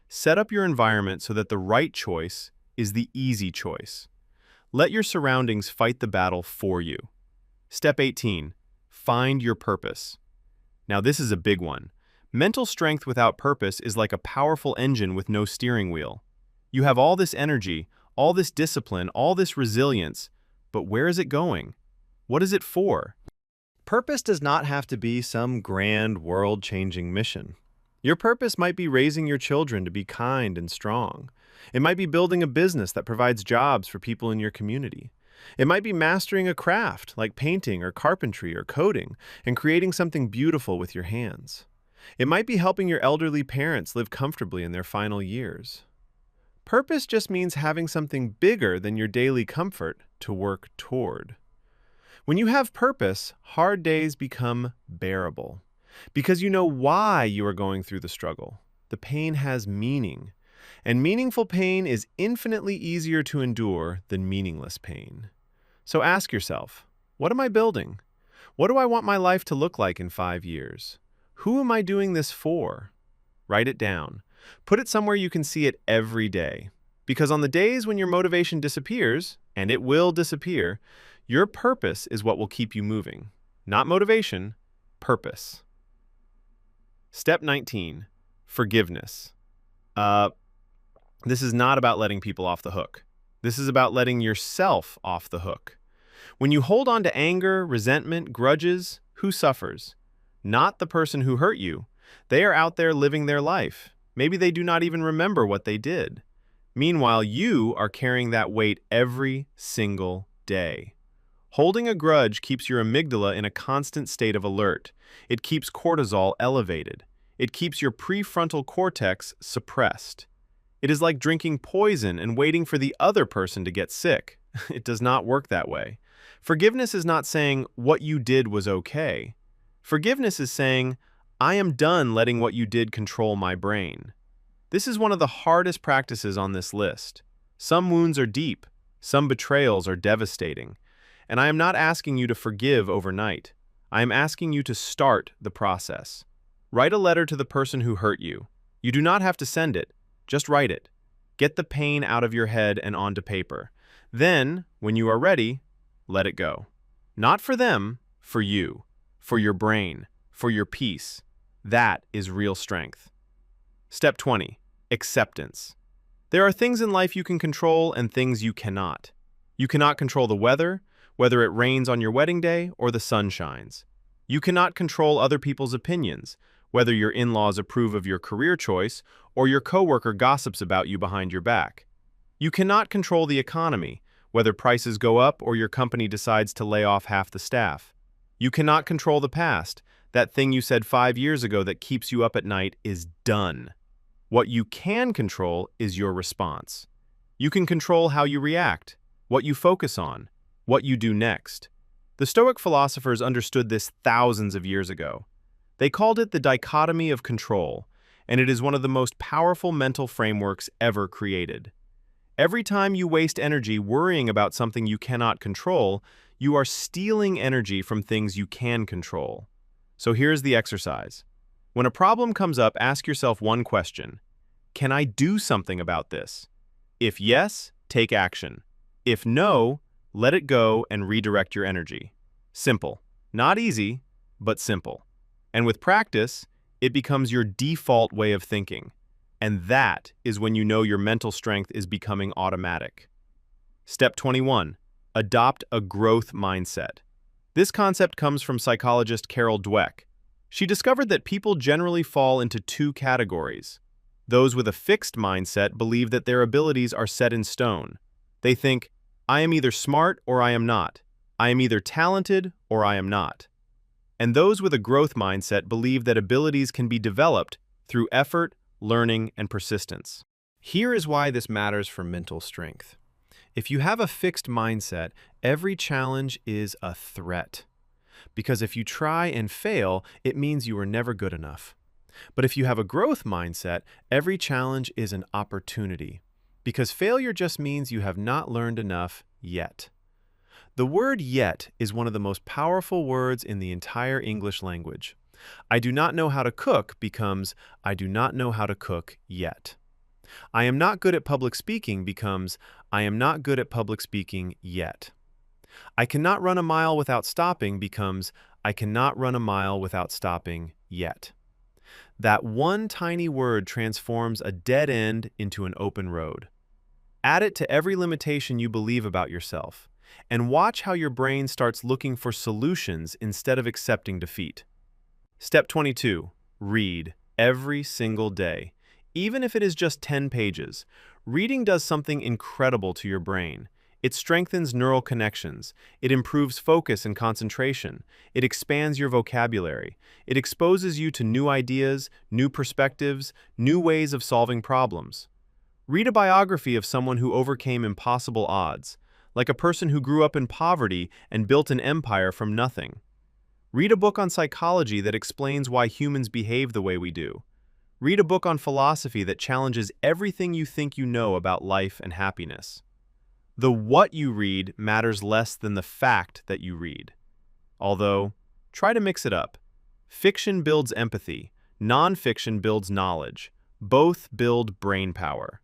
Set up your environment so that the right choice is the easy choice. Let your surroundings fight the battle for you. Step 18. Find your purpose. Now this is a big one. Mental strength without purpose is like a powerful engine with no steering wheel. You have all this energy, all this discipline, all this resilience, but where is it going? What is it for? Purpose does not have to be some grand, world-changing mission. Your purpose might be raising your children to be kind and strong. It might be building a business that provides jobs for people in your community. It might be mastering a craft like painting or carpentry or coding and creating something beautiful with your hands. It might be helping your elderly parents live comfortably in their final years. Purpose just means having something bigger than your daily comfort to work toward. When you have purpose, hard days become bearable because you know why you are going through the struggle. The pain has meaning, and meaningful pain is infinitely easier to endure than meaningless pain. So ask yourself, what am I building? What do I want my life to look like in 5 years? Who am I doing this for? Write it down. Put it somewhere you can see it every day. Because on the days when your motivation disappears, and it will disappear, your purpose is what will keep you moving. Not motivation, purpose. Step 19. Forgiveness. This is not about letting people off the hook. This is about letting yourself off the hook. When you hold on to anger, resentment, grudges, who suffers? Not the person who hurt you. They are out there living their life. Maybe they do not even remember what they did. Meanwhile, you are carrying that weight every single day. Holding a grudge keeps your amygdala in a constant state of alert. It keeps cortisol elevated. It keeps your prefrontal cortex suppressed. It is like drinking poison and waiting for the other person to get sick. It does not work that way. Forgiveness is not saying what you did was okay. Forgiveness is saying, I am done letting what you did control my brain. This is one of the hardest practices on this list. Some wounds are deep, some betrayals are devastating, and I am not asking you to forgive overnight. I am asking you to start the process. Write a letter to the person who hurt you. You do not have to send it, just write it. Get the pain out of your head and onto paper. Then, when you are ready, let it go. Not for them, for you, for your brain, for your peace. That is real strength. Step 20. Acceptance. There are things in life you can control and things you cannot. You cannot control the weather, whether it rains on your wedding day or the sun shines. You cannot control other people's opinions, whether your in-laws approve of your career choice or your coworker gossips about you behind your back. You cannot control the economy, whether prices go up or your company decides to lay off half the staff. You cannot control the past. That thing you said 5 years ago that keeps you up at night is done. What you can control is your response. You can control how you react, what you focus on, what you do next. The Stoic philosophers understood this thousands of years ago. They called it the dichotomy of control, and it is one of the most powerful mental frameworks ever created. Every time you waste energy worrying about something you cannot control, you are stealing energy from things you can control. So here's the exercise. When a problem comes up, ask yourself one question. Can I do something about this? If yes, take action. If no, let it go and redirect your energy. Simple. Not easy, but simple. And with practice, it becomes your default way of thinking. And that is when you know your mental strength is becoming automatic. Step 21. Adopt a growth mindset. This concept comes from psychologist Carol Dweck. She discovered that people generally fall into two categories. Those with a fixed mindset believe that their abilities are set in stone. They think, I am either smart or I am not. I am either talented or I am not. And those with a growth mindset believe that abilities can be developed through effort, learning, and persistence. Here is why this matters for mental strength. If you have a fixed mindset, every challenge is a threat. Because if you try and fail, it means you were never good enough. But if you have a growth mindset, every challenge is an opportunity. Because failure just means you have not learned enough yet. The word yet is one of the most powerful words in the entire English language. I do not know how to cook becomes I do not know how to cook yet. I am not good at public speaking becomes I am not good at public speaking yet. I cannot run a mile without stopping becomes I cannot run a mile without stopping yet. That one tiny word transforms a dead end into an open road. Add it to every limitation you believe about yourself, and watch how your brain starts looking for solutions instead of accepting defeat. Step 22. Read every single day. Even if it is just 10 pages, reading does something incredible to your brain. It strengthens neural connections. It improves focus and concentration. It expands your vocabulary. It exposes you to new ideas, new perspectives, new ways of solving problems. Read a biography of someone who overcame impossible odds, like a person who grew up in poverty and built an empire from nothing. Read a book on psychology that explains why humans behave the way we do. Read a book on philosophy that challenges everything you think you know about life and happiness. The what you read matters less than the fact that you read. Although, try to mix it up. Fiction builds empathy. Nonfiction builds knowledge. Both build brain power.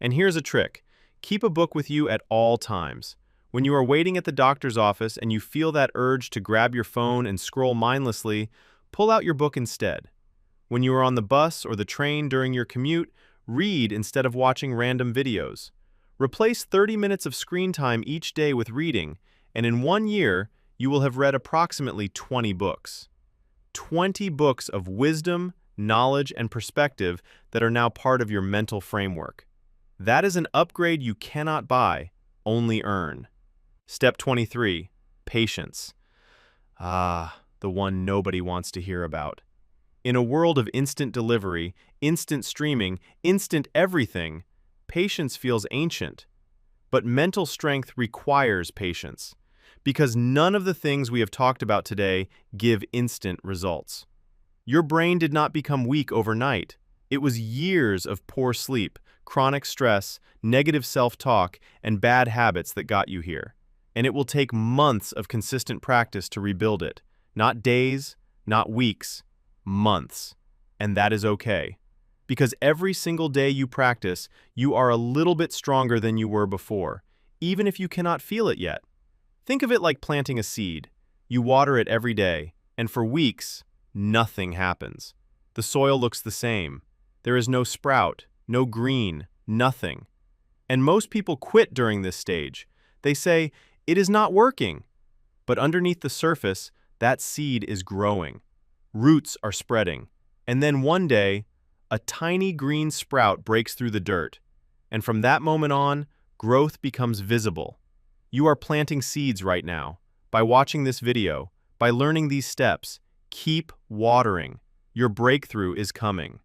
And here's a trick. Keep a book with you at all times. When you are waiting at the doctor's office and you feel that urge to grab your phone and scroll mindlessly, pull out your book instead. When you are on the bus or the train during your commute, read instead of watching random videos. Replace 30 minutes of screen time each day with reading, and in 1 year, you will have read approximately 20 books. 20 books of wisdom, knowledge, and perspective that are now part of your mental framework. That is an upgrade you cannot buy, only earn. Step 23. Patience. The one nobody wants to hear about. In a world of instant delivery, instant streaming, instant everything, patience feels ancient. But mental strength requires patience, because none of the things we have talked about today give instant results. Your brain did not become weak overnight. It was years of poor sleep, chronic stress, negative self-talk, and bad habits that got you here. And it will take months of consistent practice to rebuild it. Not days, not weeks, months. And that is okay. Because every single day you practice, you are a little bit stronger than you were before, even if you cannot feel it yet. Think of it like planting a seed. You water it every day, and for weeks, nothing happens. The soil looks the same. There is no sprout, no green, nothing. And most people quit during this stage. They say, "It is not working." But underneath the surface, that seed is growing. Roots are spreading. And then one day, a tiny green sprout breaks through the dirt. And from that moment on, growth becomes visible. You are planting seeds right now. By watching this video, by learning these steps, keep watering. Your breakthrough is coming.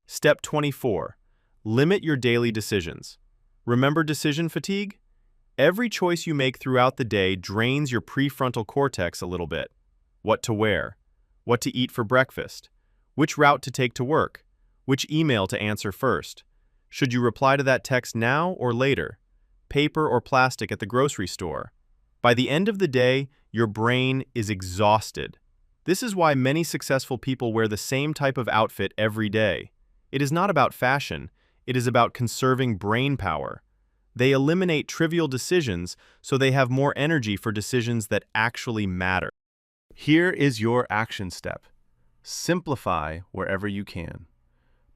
Step 24. Limit your daily decisions. Remember decision fatigue? Every choice you make throughout the day drains your prefrontal cortex a little bit. What to wear, what to eat for breakfast, which route to take to work, which email to answer first. Should you reply to that text now or later? Paper or plastic at the grocery store? By the end of the day, your brain is exhausted. This is why many successful people wear the same type of outfit every day. It is not about fashion, it is about conserving brain power. They eliminate trivial decisions so they have more energy for decisions that actually matter. Here is your action step. Simplify wherever you can.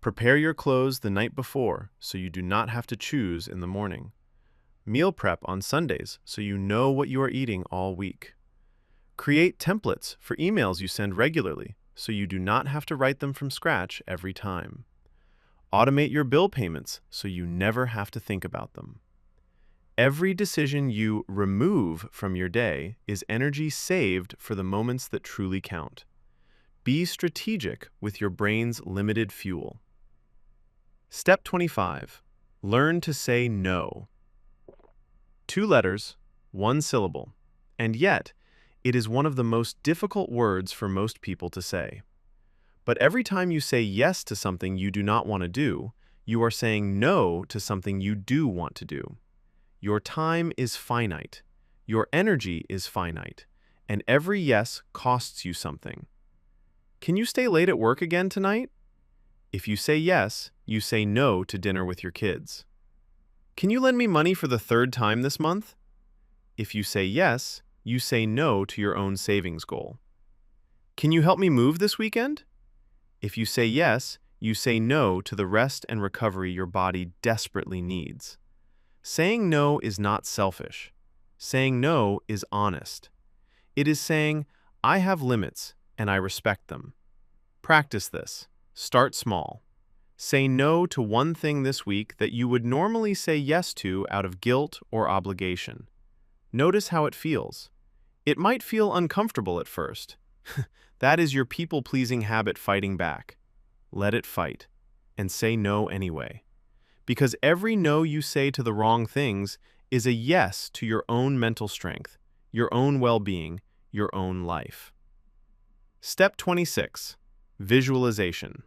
Prepare your clothes the night before so you do not have to choose in the morning. Meal prep on Sundays so you know what you are eating all week. Create templates for emails you send regularly so you do not have to write them from scratch every time. Automate your bill payments so you never have to think about them. Every decision you remove from your day is energy saved for the moments that truly count. Be strategic with your brain's limited fuel. Step 25. Learn to say no. 2 letters, 1 syllable, and yet it is one of the most difficult words for most people to say. But every time you say yes to something you do not want to do, you are saying no to something you do want to do. Your time is finite. Your energy is finite. And every yes costs you something. Can you stay late at work again tonight? If you say yes, you say no to dinner with your kids. Can you lend me money for the 3rd time this month? If you say yes, you say no to your own savings goal. Can you help me move this weekend? If you say yes, you say no to the rest and recovery your body desperately needs. Saying no is not selfish. Saying no is honest. It is saying, I have limits and I respect them. Practice this. Start small. Say no to one thing this week that you would normally say yes to out of guilt or obligation. Notice how it feels. It might feel uncomfortable at first. That is your people-pleasing habit fighting back. Let it fight, and say no anyway. Because every no you say to the wrong things is a yes to your own mental strength, your own well-being, your own life. Step 26. Visualization.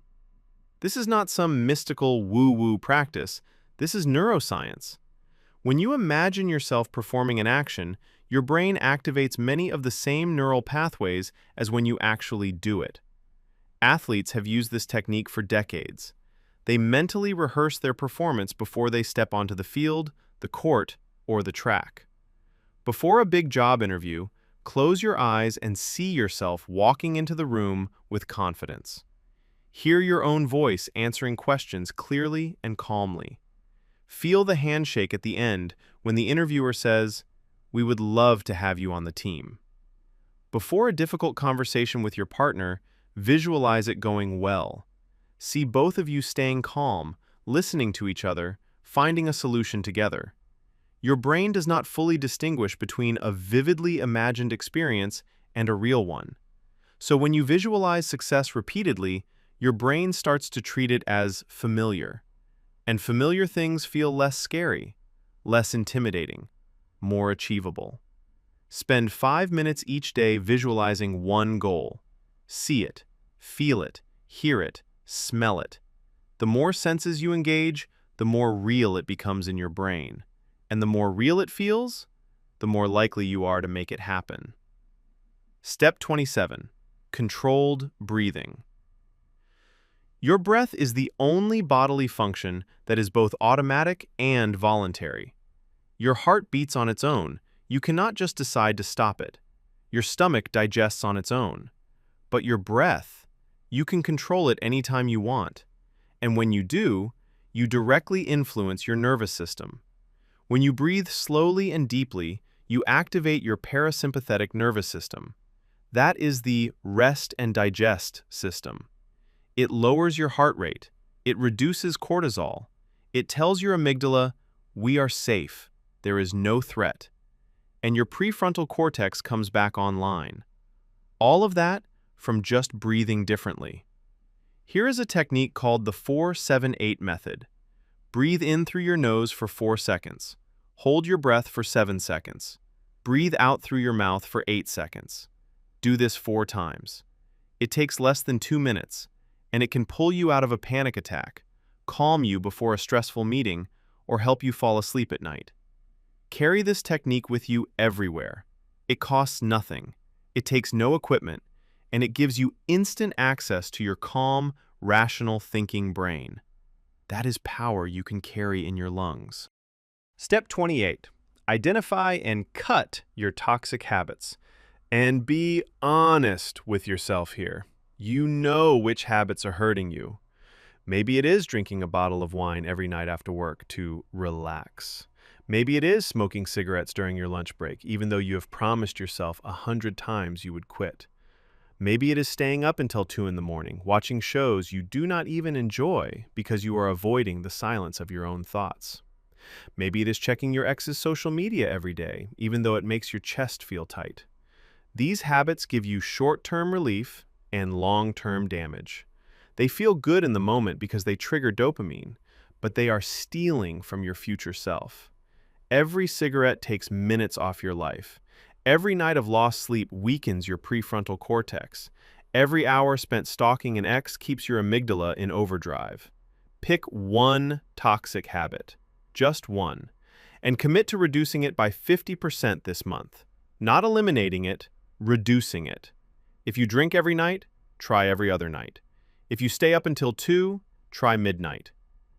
This is not some mystical woo-woo practice. This is neuroscience. When you imagine yourself performing an action, your brain activates many of the same neural pathways as when you actually do it. Athletes have used this technique for decades. They mentally rehearse their performance before they step onto the field, the court, or the track. Before a big job interview, close your eyes and see yourself walking into the room with confidence. Hear your own voice answering questions clearly and calmly. Feel the handshake at the end when the interviewer says, "We would love to have you on the team." Before a difficult conversation with your partner, visualize it going well. See both of you staying calm, listening to each other, finding a solution together. Your brain does not fully distinguish between a vividly imagined experience and a real one. So when you visualize success repeatedly, your brain starts to treat it as familiar. And familiar things feel less scary, less intimidating, more achievable. Spend 5 minutes each day visualizing one goal. See it, feel it, hear it, smell it. The more senses you engage, the more real it becomes in your brain. And the more real it feels, the more likely you are to make it happen. Step 27. Controlled breathing. Your breath is the only bodily function that is both automatic and voluntary. Your heart beats on its own. You cannot just decide to stop it. Your stomach digests on its own. But your breath, You can control it anytime you want. And when you do, you directly influence your nervous system. When you breathe slowly and deeply, you activate your parasympathetic nervous system. That is the rest and digest system. It lowers your heart rate. It reduces cortisol. It tells your amygdala, we are safe. There is no threat. And your prefrontal cortex comes back online. All of that from just breathing differently. Here is a technique called the 4-7-8 method. Breathe in through your nose for 4 seconds. Hold your breath for 7 seconds. Breathe out through your mouth for 8 seconds. Do this 4 times. It takes less than 2 minutes, and it can pull you out of a panic attack, calm you before a stressful meeting, or help you fall asleep at night. Carry this technique with you everywhere. It costs nothing. It takes no equipment, and it gives you instant access to your calm, rational thinking brain. That is power you can carry in your lungs. Step 28. Identify and cut your toxic habits. And be honest with yourself here. You know which habits are hurting you. Maybe it is drinking a bottle of wine every night after work to relax. Maybe it is smoking cigarettes during your lunch break, even though you have promised yourself 100 times you would quit. Maybe it is staying up until 2 in the morning, watching shows you do not even enjoy because you are avoiding the silence of your own thoughts. Maybe it is checking your ex's social media every day, even though it makes your chest feel tight. These habits give you short-term relief and long-term damage. They feel good in the moment because they trigger dopamine, but they are stealing from your future self. Every cigarette takes minutes off your life. Every night of lost sleep weakens your prefrontal cortex. Every hour spent stalking an ex keeps your amygdala in overdrive. Pick one toxic habit, just one, and commit to reducing it by 50% this month. Not eliminating it, reducing it. If you drink every night, try every other night. If you stay up until 2, try midnight.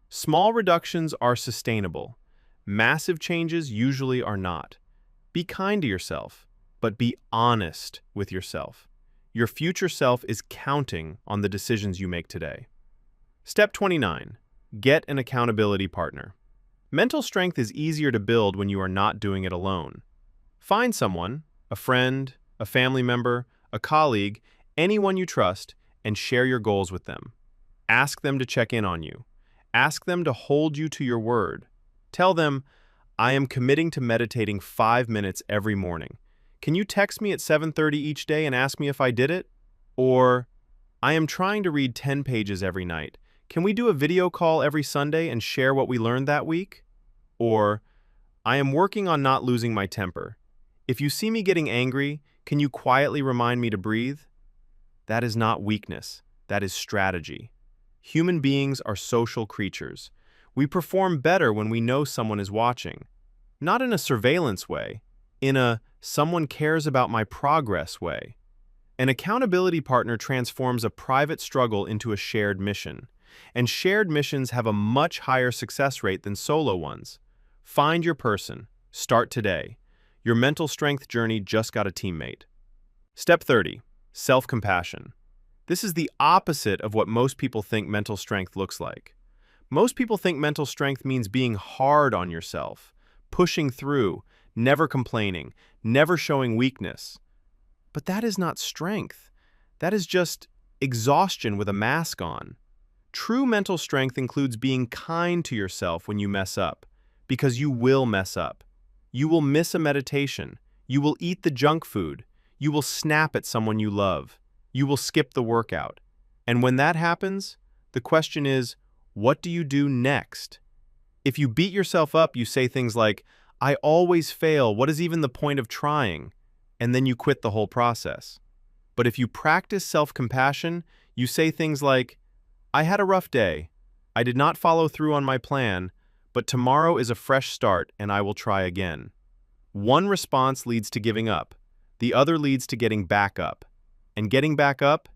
Small reductions are sustainable. Massive changes usually are not. Be kind to yourself, but be honest with yourself. Your future self is counting on the decisions you make today. Step 29. Get an accountability partner. Mental strength is easier to build when you are not doing it alone. Find someone, a friend, a family member, a colleague, anyone you trust, and share your goals with them. Ask them to check in on you. Ask them to hold you to your word. Tell them, I am committing to meditating 5 minutes every morning. Can you text me at 7:30 each day and ask me if I did it? Or, I am trying to read 10 pages every night. Can we do a video call every Sunday and share what we learned that week? Or, I am working on not losing my temper. If you see me getting angry, can you quietly remind me to breathe? That is not weakness. That is strategy. Human beings are social creatures. We perform better when we know someone is watching. Not in a surveillance way, in a someone cares about my progress way. An accountability partner transforms a private struggle into a shared mission. And shared missions have a much higher success rate than solo ones. Find your person. Start today. Your mental strength journey just got a teammate. Step 30. Self-compassion. This is the opposite of what most people think mental strength looks like. Most people think mental strength means being hard on yourself, pushing through, never complaining, never showing weakness. But that is not strength. That is just exhaustion with a mask on. True mental strength includes being kind to yourself when you mess up, because you will mess up. You will miss a meditation. You will eat the junk food. You will snap at someone you love. You will skip the workout. And when that happens, the question is, what do you do next? If you beat yourself up, you say things like, I always fail, what is even the point of trying? And then you quit the whole process. But if you practice self-compassion, you say things like, I had a rough day. I did not follow through on my plan, but tomorrow is a fresh start and I will try again. One response leads to giving up. The other leads to getting back up. And getting back up,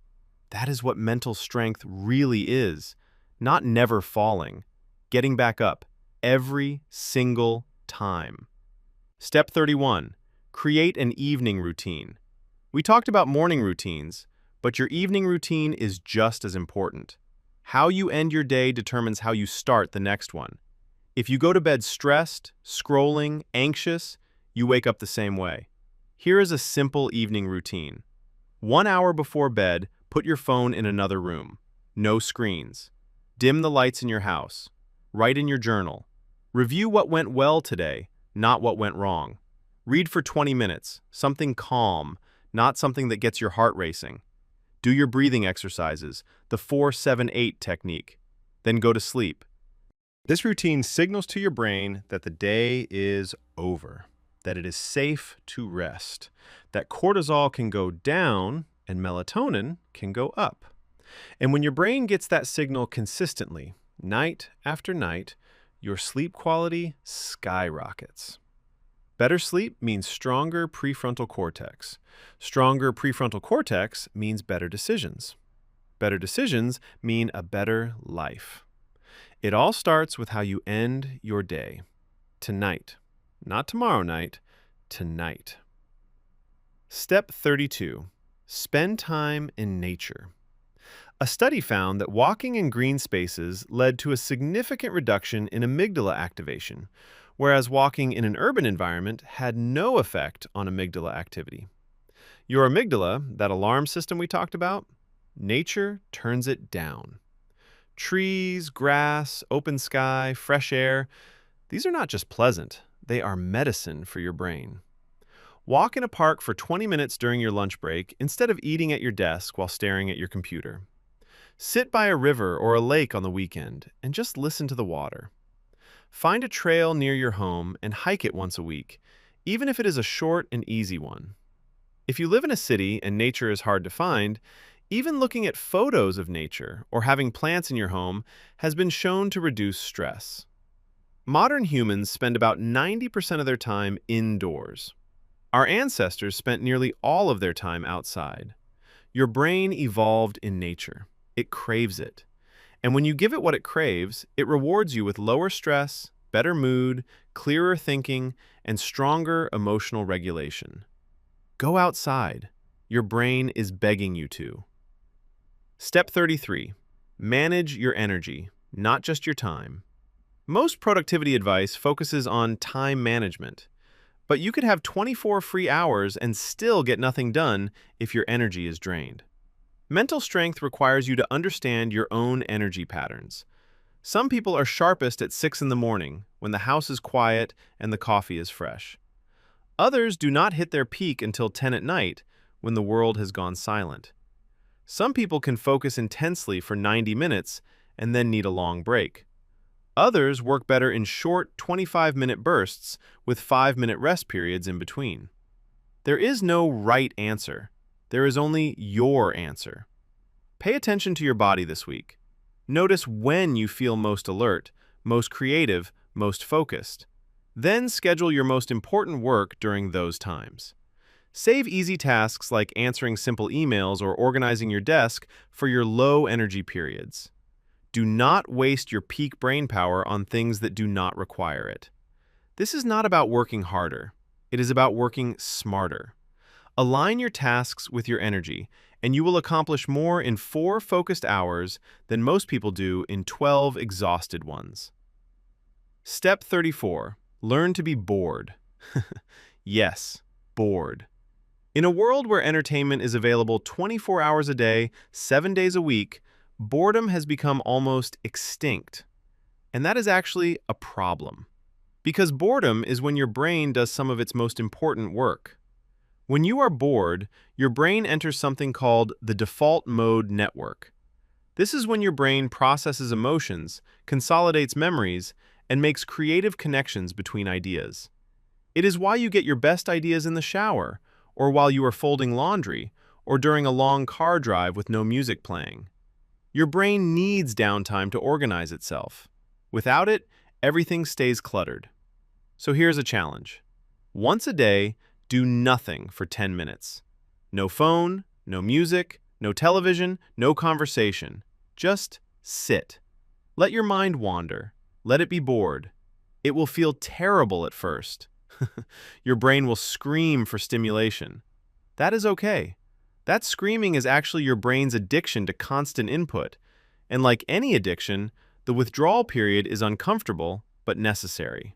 that is what mental strength really is. Not never falling. Getting back up every single time. Step 31. Create an evening routine. We talked about morning routines, But your evening routine is just as important. How you end your day determines how you start the next one. If you go to bed stressed, scrolling, anxious, you wake up the same way. Here is a simple evening routine. 1 hour before bed, put your phone in another room. No screens. Dim the lights in your house. Write in your journal. Review what went well today, not what went wrong. Read for 20 minutes, something calm, not something that gets your heart racing. Do your breathing exercises, the 4-7-8 technique. Then go to sleep. This routine signals to your brain that the day is over, that it is safe to rest, that cortisol can go down and melatonin can go up. And when your brain gets that signal consistently, night after night, your sleep quality skyrockets. Better sleep means stronger prefrontal cortex. Stronger prefrontal cortex means better decisions. Better decisions mean a better life. It all starts with how you end your day. Tonight. Not tomorrow night, tonight. Step 32. Spend time in nature. A study found that walking in green spaces led to a significant reduction in amygdala activation, whereas walking in an urban environment had no effect on amygdala activity. Your amygdala, that alarm system we talked about, nature turns it down. Trees, grass, open sky, fresh air, these are not just pleasant, they are medicine for your brain. Walk in a park for 20 minutes during your lunch break instead of eating at your desk while staring at your computer. Sit by a river or a lake on the weekend and just listen to the water. Find a trail near your home and hike it once a week, even if it is a short and easy one. If you live in a city and nature is hard to find, even looking at photos of nature or having plants in your home has been shown to reduce stress. Modern humans spend about 90% of their time indoors. Our ancestors spent nearly all of their time outside. Your brain evolved in nature. It craves it. And when you give it what it craves, it rewards you with lower stress, better mood, clearer thinking, and stronger emotional regulation. Go outside. Your brain is begging you to. Step 33. Manage your energy, not just your time. Most productivity advice focuses on time management, but you could have 24 free hours and still get nothing done if your energy is drained. Mental strength requires you to understand your own energy patterns. Some people are sharpest at 6 in the morning when the house is quiet and the coffee is fresh. Others do not hit their peak until 10 at night when the world has gone silent. Some people can focus intensely for 90 minutes and then need a long break. Others work better in short 25-minute bursts with 5-minute rest periods in between. There is no right answer. There is only your answer. Pay attention to your body this week. Notice when you feel most alert, most creative, most focused. Then schedule your most important work during those times. Save easy tasks like answering simple emails or organizing your desk for your low-energy periods. Do not waste your peak brain power on things that do not require it. This is not about working harder. It is about working smarter. Align your tasks with your energy, and you will accomplish more in 4 focused hours than most people do in 12 exhausted ones. Step 34. Learn to be bored. Yes, bored. In a world where entertainment is available 24 hours a day, 7 days a week, boredom has become almost extinct. And that is actually a problem. Because boredom is when your brain does some of its most important work. When you are bored, your brain enters something called the default mode network. This is when your brain processes emotions, consolidates memories, and makes creative connections between ideas. It is why you get your best ideas in the shower, or while you are folding laundry, or during a long car drive with no music playing. Your brain needs downtime to organize itself. Without it, everything stays cluttered. So here's a challenge. Once a day, do nothing for 10 minutes. No phone, no music, no television, no conversation. Just sit. Let your mind wander. Let it be bored. It will feel terrible at first. Your brain will scream for stimulation. That is okay. That screaming is actually your brain's addiction to constant input. And like any addiction, the withdrawal period is uncomfortable but necessary.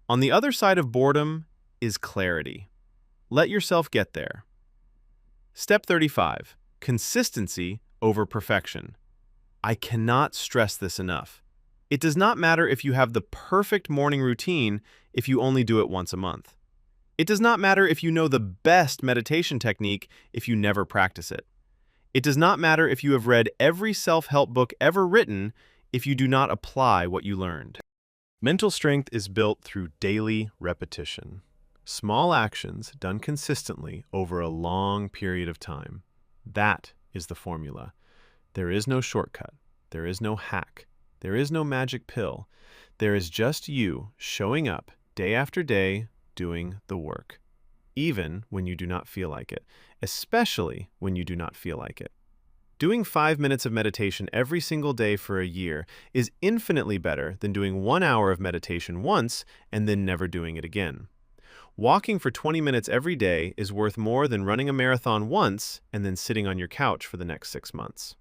On the other side of boredom is clarity. Let yourself get there. Step 35. Consistency over perfection. I cannot stress this enough. It does not matter if you have the perfect morning routine if you only do it once a month. It does not matter if you know the best meditation technique if you never practice it. It does not matter if you have read every self-help book ever written if you do not apply what you learned. Mental strength is built through daily repetition. Small actions done consistently over a long period of time. That is the formula. There is no shortcut. There is no hack. There is no magic pill. There is just you showing up day after day, doing the work, even when you do not feel like it, especially when you do not feel like it. Doing 5 minutes of meditation every single day for a year is infinitely better than doing 1 hour of meditation once and then never doing it again. Walking for 20 minutes every day is worth more than running a marathon once and then sitting on your couch for the next 6 months.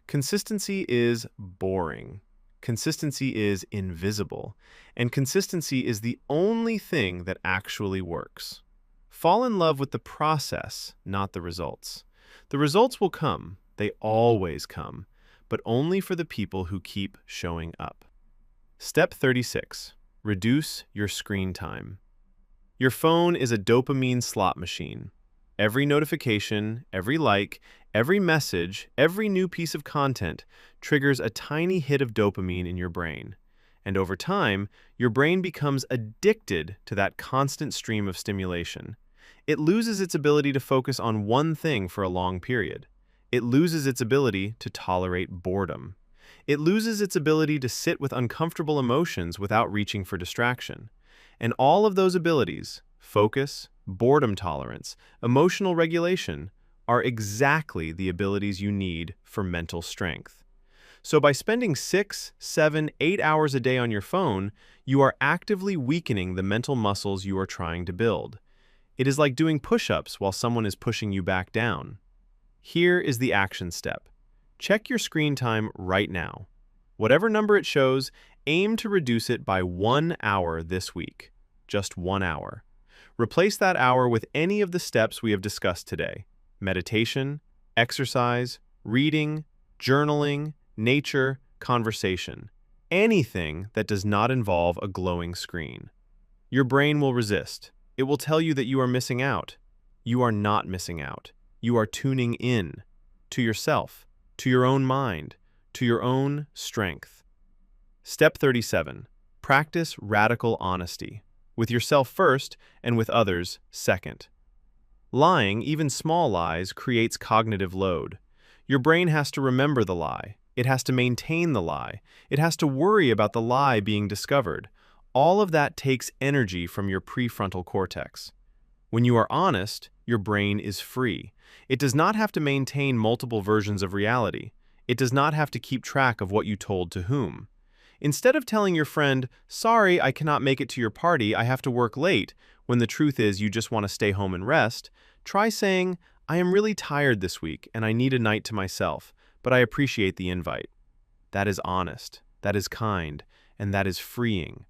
Consistency is boring. Consistency is invisible, and consistency is the only thing that actually works. Fall in love with the process, not the results. The results will come, they always come, but only for the people who keep showing up. Step 36. Reduce your screen time. Your phone is a dopamine slot machine. Every notification, every like, every message, every new piece of content triggers a tiny hit of dopamine in your brain. And over time, your brain becomes addicted to that constant stream of stimulation. It loses its ability to focus on one thing for a long period. It loses its ability to tolerate boredom. It loses its ability to sit with uncomfortable emotions without reaching for distraction. And all of those abilities, focus, boredom tolerance, emotional regulation, are exactly the abilities you need for mental strength. So by spending 6, 7, 8 hours a day on your phone, you are actively weakening the mental muscles you are trying to build. It is like doing push-ups while someone is pushing you back down. Here is the action step. Check your screen time right now. Whatever number it shows, aim to reduce it by 1 hour this week. Just 1 hour. Replace that hour with any of the steps we have discussed today. Meditation, exercise, reading, journaling, nature, conversation. Anything that does not involve a glowing screen. Your brain will resist. It will tell you that you are missing out. You are not missing out. You are tuning in to yourself, to your own mind, to your own strength. Step 37. Practice radical honesty. With yourself first and with others second. Lying, even small lies, creates cognitive load. Your brain has to remember the lie. It has to maintain the lie. It has to worry about the lie being discovered. All of that takes energy from your prefrontal cortex. When you are honest, your brain is free. It does not have to maintain multiple versions of reality. It does not have to keep track of what you told to whom. Instead of telling your friend, "Sorry, I cannot make it to your party, I have to work late," when the truth is you just want to stay home and rest, try saying, "I am really tired this week and I need a night to myself, but I appreciate the invite." That is honest, that is kind, and that is freeing.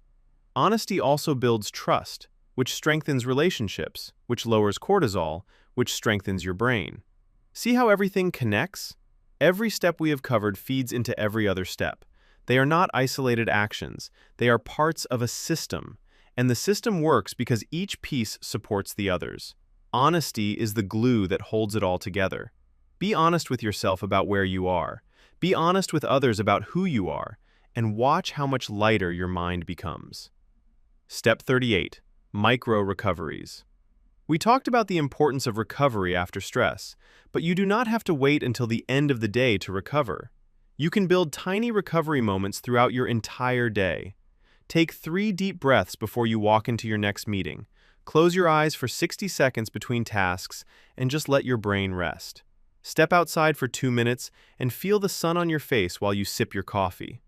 Honesty also builds trust, which strengthens relationships, which lowers cortisol, which strengthens your brain. See how everything connects? Every step we have covered feeds into every other step. They are not isolated actions. They are parts of a system, and the system works because each piece supports the others. Honesty is the glue that holds it all together. Be honest with yourself about where you are. Be honest with others about who you are, and watch how much lighter your mind becomes. Step 38. Micro recoveries. We talked about the importance of recovery after stress, but you do not have to wait until the end of the day to recover. You can build tiny recovery moments throughout your entire day. Take 3 deep breaths before you walk into your next meeting. Close your eyes for 60 seconds between tasks and just let your brain rest. Step outside for 2 minutes and feel the sun on your face while you sip your coffee.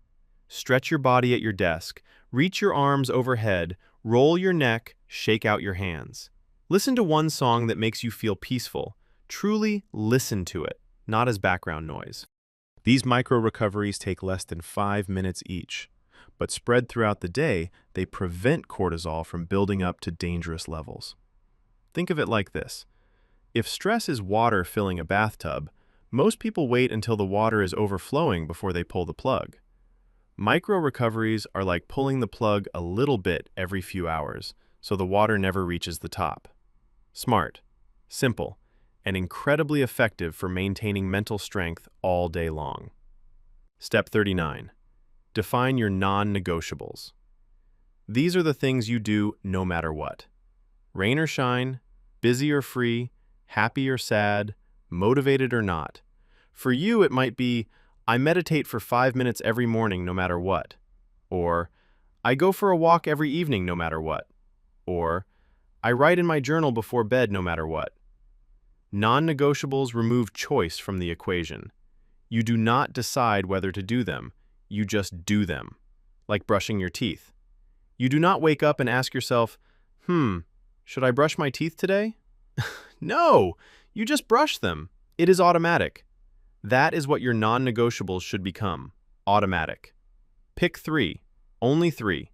Stretch your body at your desk, reach your arms overhead, roll your neck, shake out your hands. Listen to one song that makes you feel peaceful. Truly listen to it, not as background noise. These micro-recoveries take less than 5 minutes each, but spread throughout the day, they prevent cortisol from building up to dangerous levels. Think of it like this. If stress is water filling a bathtub, most people wait until the water is overflowing before they pull the plug. Micro-recoveries are like pulling the plug a little bit every few hours, so the water never reaches the top. Smart, simple, and incredibly effective for maintaining mental strength all day long. Step 39. Define your non-negotiables. These are the things you do no matter what. Rain or shine, busy or free, happy or sad, motivated or not. For you, it might be, I meditate for 5 minutes every morning no matter what. Or, I go for a walk every evening no matter what. Or, I write in my journal before bed no matter what. Non-negotiables remove choice from the equation. You do not decide whether to do them, you just do them, like brushing your teeth. You do not wake up and ask yourself, should I brush my teeth today? No, you just brush them. It is automatic. That is what your non-negotiables should become, automatic. Pick 3, only 3.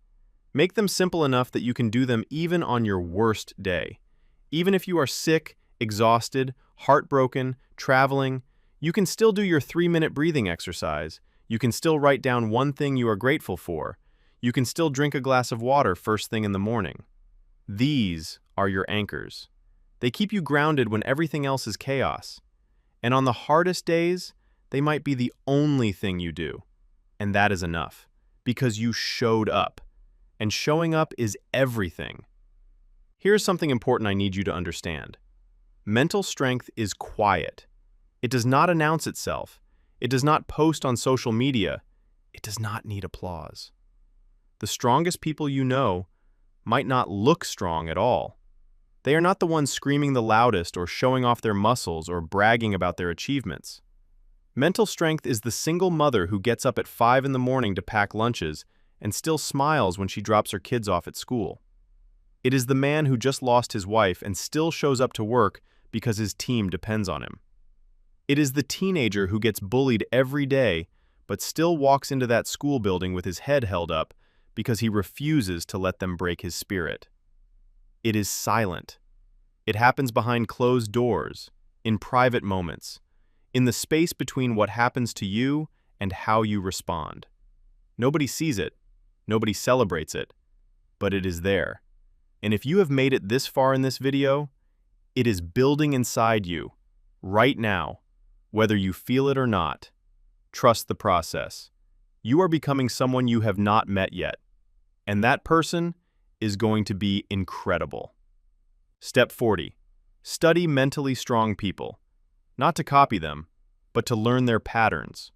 Make them simple enough that you can do them even on your worst day. Even if you are sick, exhausted, heartbroken, traveling, you can still do your 3-minute breathing exercise. You can still write down one thing you are grateful for. You can still drink a glass of water first thing in the morning. These are your anchors. They keep you grounded when everything else is chaos. And on the hardest days, they might be the only thing you do. And that is enough, because you showed up. And showing up is everything. Here's something important I need you to understand. Mental strength is quiet. It does not announce itself. It does not post on social media. It does not need applause. The strongest people you know might not look strong at all. They are not the ones screaming the loudest or showing off their muscles or bragging about their achievements. Mental strength is the single mother who gets up at 5 in the morning to pack lunches and still smiles when she drops her kids off at school. It is the man who just lost his wife and still shows up to work because his team depends on him. It is the teenager who gets bullied every day but still walks into that school building with his head held up because he refuses to let them break his spirit. It is silent. It happens behind closed doors, in private moments, in the space between what happens to you and how you respond. Nobody sees it, nobody celebrates it, but it is there. And if you have made it this far in this video, it is building inside you, right now, whether you feel it or not. Trust the process. You are becoming someone you have not met yet, and that person is going to be incredible. Step 40. Study mentally strong people. Not to copy them, but to learn their patterns.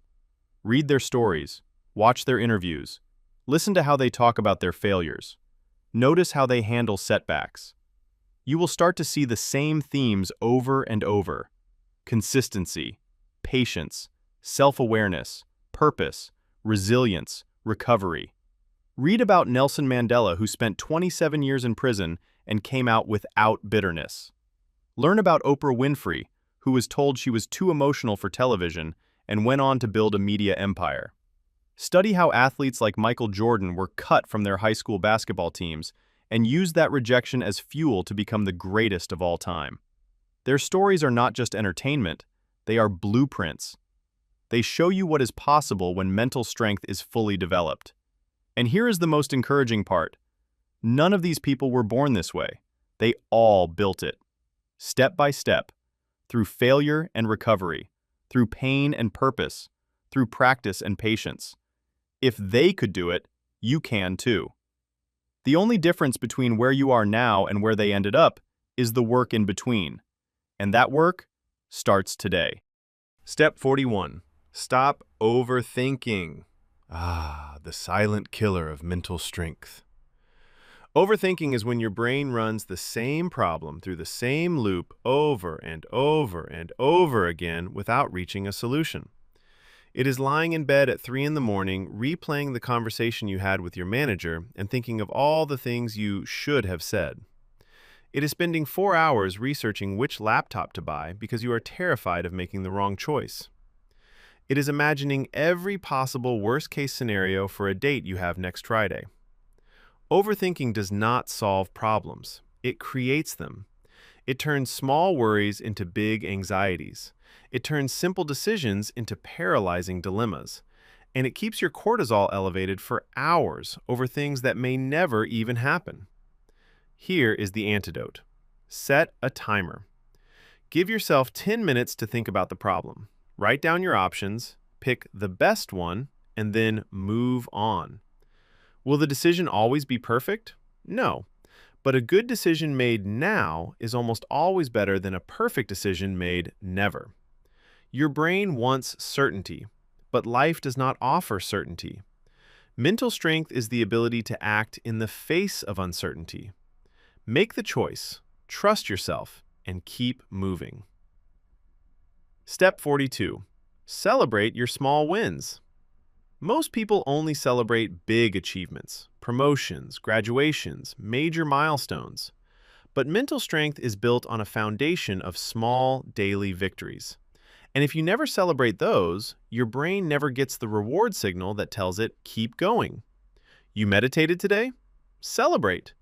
Read their stories, watch their interviews, listen to how they talk about their failures. Notice how they handle setbacks. You will start to see the same themes over and over. Consistency, patience, self-awareness, purpose, resilience, recovery. Read about Nelson Mandela, who spent 27 years in prison and came out without bitterness. Learn about Oprah Winfrey, who was told she was too emotional for television and went on to build a media empire. Study how athletes like Michael Jordan were cut from their high school basketball teams and used that rejection as fuel to become the greatest of all time. Their stories are not just entertainment, they are blueprints. They show you what is possible when mental strength is fully developed. And here is the most encouraging part. None of these people were born this way. They all built it. Step by step, through failure and recovery, through pain and purpose, through practice and patience. If they could do it, you can too. The only difference between where you are now and where they ended up is the work in between. And that work starts today. Step 41. Stop overthinking. The silent killer of mental strength. Overthinking is when your brain runs the same problem through the same loop over and over and over again without reaching a solution. It is lying in bed at 3 in the morning, replaying the conversation you had with your manager and thinking of all the things you should have said. It is spending 4 hours researching which laptop to buy because you are terrified of making the wrong choice. It is imagining every possible worst-case scenario for a date you have next Friday. Overthinking does not solve problems. It creates them. It turns small worries into big anxieties. It turns simple decisions into paralyzing dilemmas. And it keeps your cortisol elevated for hours over things that may never even happen. Here is the antidote. Set a timer. Give yourself 10 minutes to think about the problem. Write down your options, pick the best one, and then move on. Will the decision always be perfect? No. But a good decision made now is almost always better than a perfect decision made never. Your brain wants certainty, but life does not offer certainty. Mental strength is the ability to act in the face of uncertainty. Make the choice, trust yourself, and keep moving. Step 42. Celebrate your small wins. Most people only celebrate big achievements, promotions, graduations, major milestones. But mental strength is built on a foundation of small daily victories. And if you never celebrate those, your brain never gets the reward signal that tells it, keep going. You meditated today? Celebrate.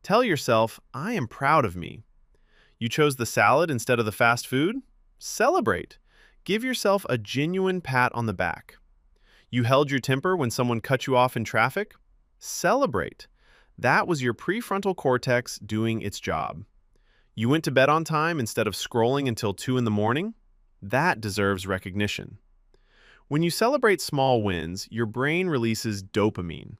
Tell yourself, I am proud of me. You chose the salad instead of the fast food? Celebrate. Give yourself a genuine pat on the back. You held your temper when someone cut you off in traffic? Celebrate. That was your prefrontal cortex doing its job. You went to bed on time instead of scrolling until 2 in the morning? That deserves recognition. When you celebrate small wins, your brain releases dopamine.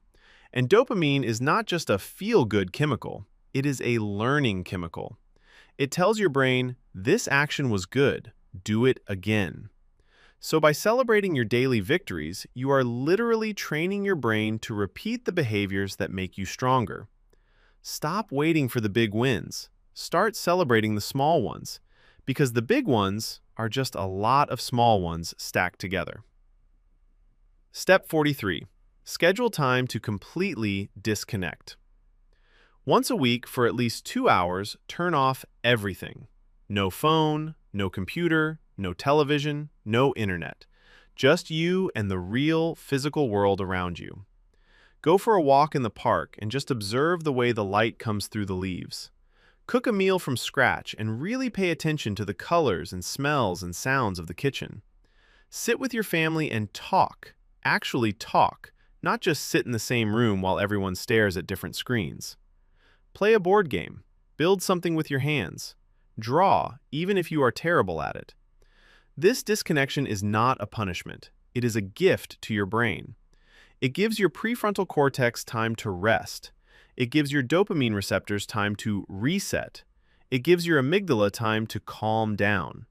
And dopamine is not just a feel-good chemical, it is a learning chemical. It tells your brain, this action was good, do it again. So by celebrating your daily victories, you are literally training your brain to repeat the behaviors that make you stronger. Stop waiting for the big wins. Start celebrating the small ones, because the big ones are just a lot of small ones stacked together. Step 43. Schedule time to completely disconnect. Once a week, for at least 2 hours, turn off everything. No phone, no computer, no television, no internet. Just you and the real physical world around you. Go for a walk in the park and just observe the way the light comes through the leaves. Cook a meal from scratch and really pay attention to the colors and smells and sounds of the kitchen. Sit with your family and talk. Actually talk, not just sit in the same room while everyone stares at different screens. Play a board game. Build something with your hands. Draw, even if you are terrible at it. This disconnection is not a punishment. It is a gift to your brain. It gives your prefrontal cortex time to rest. It gives your dopamine receptors time to reset. It gives your amygdala time to calm down.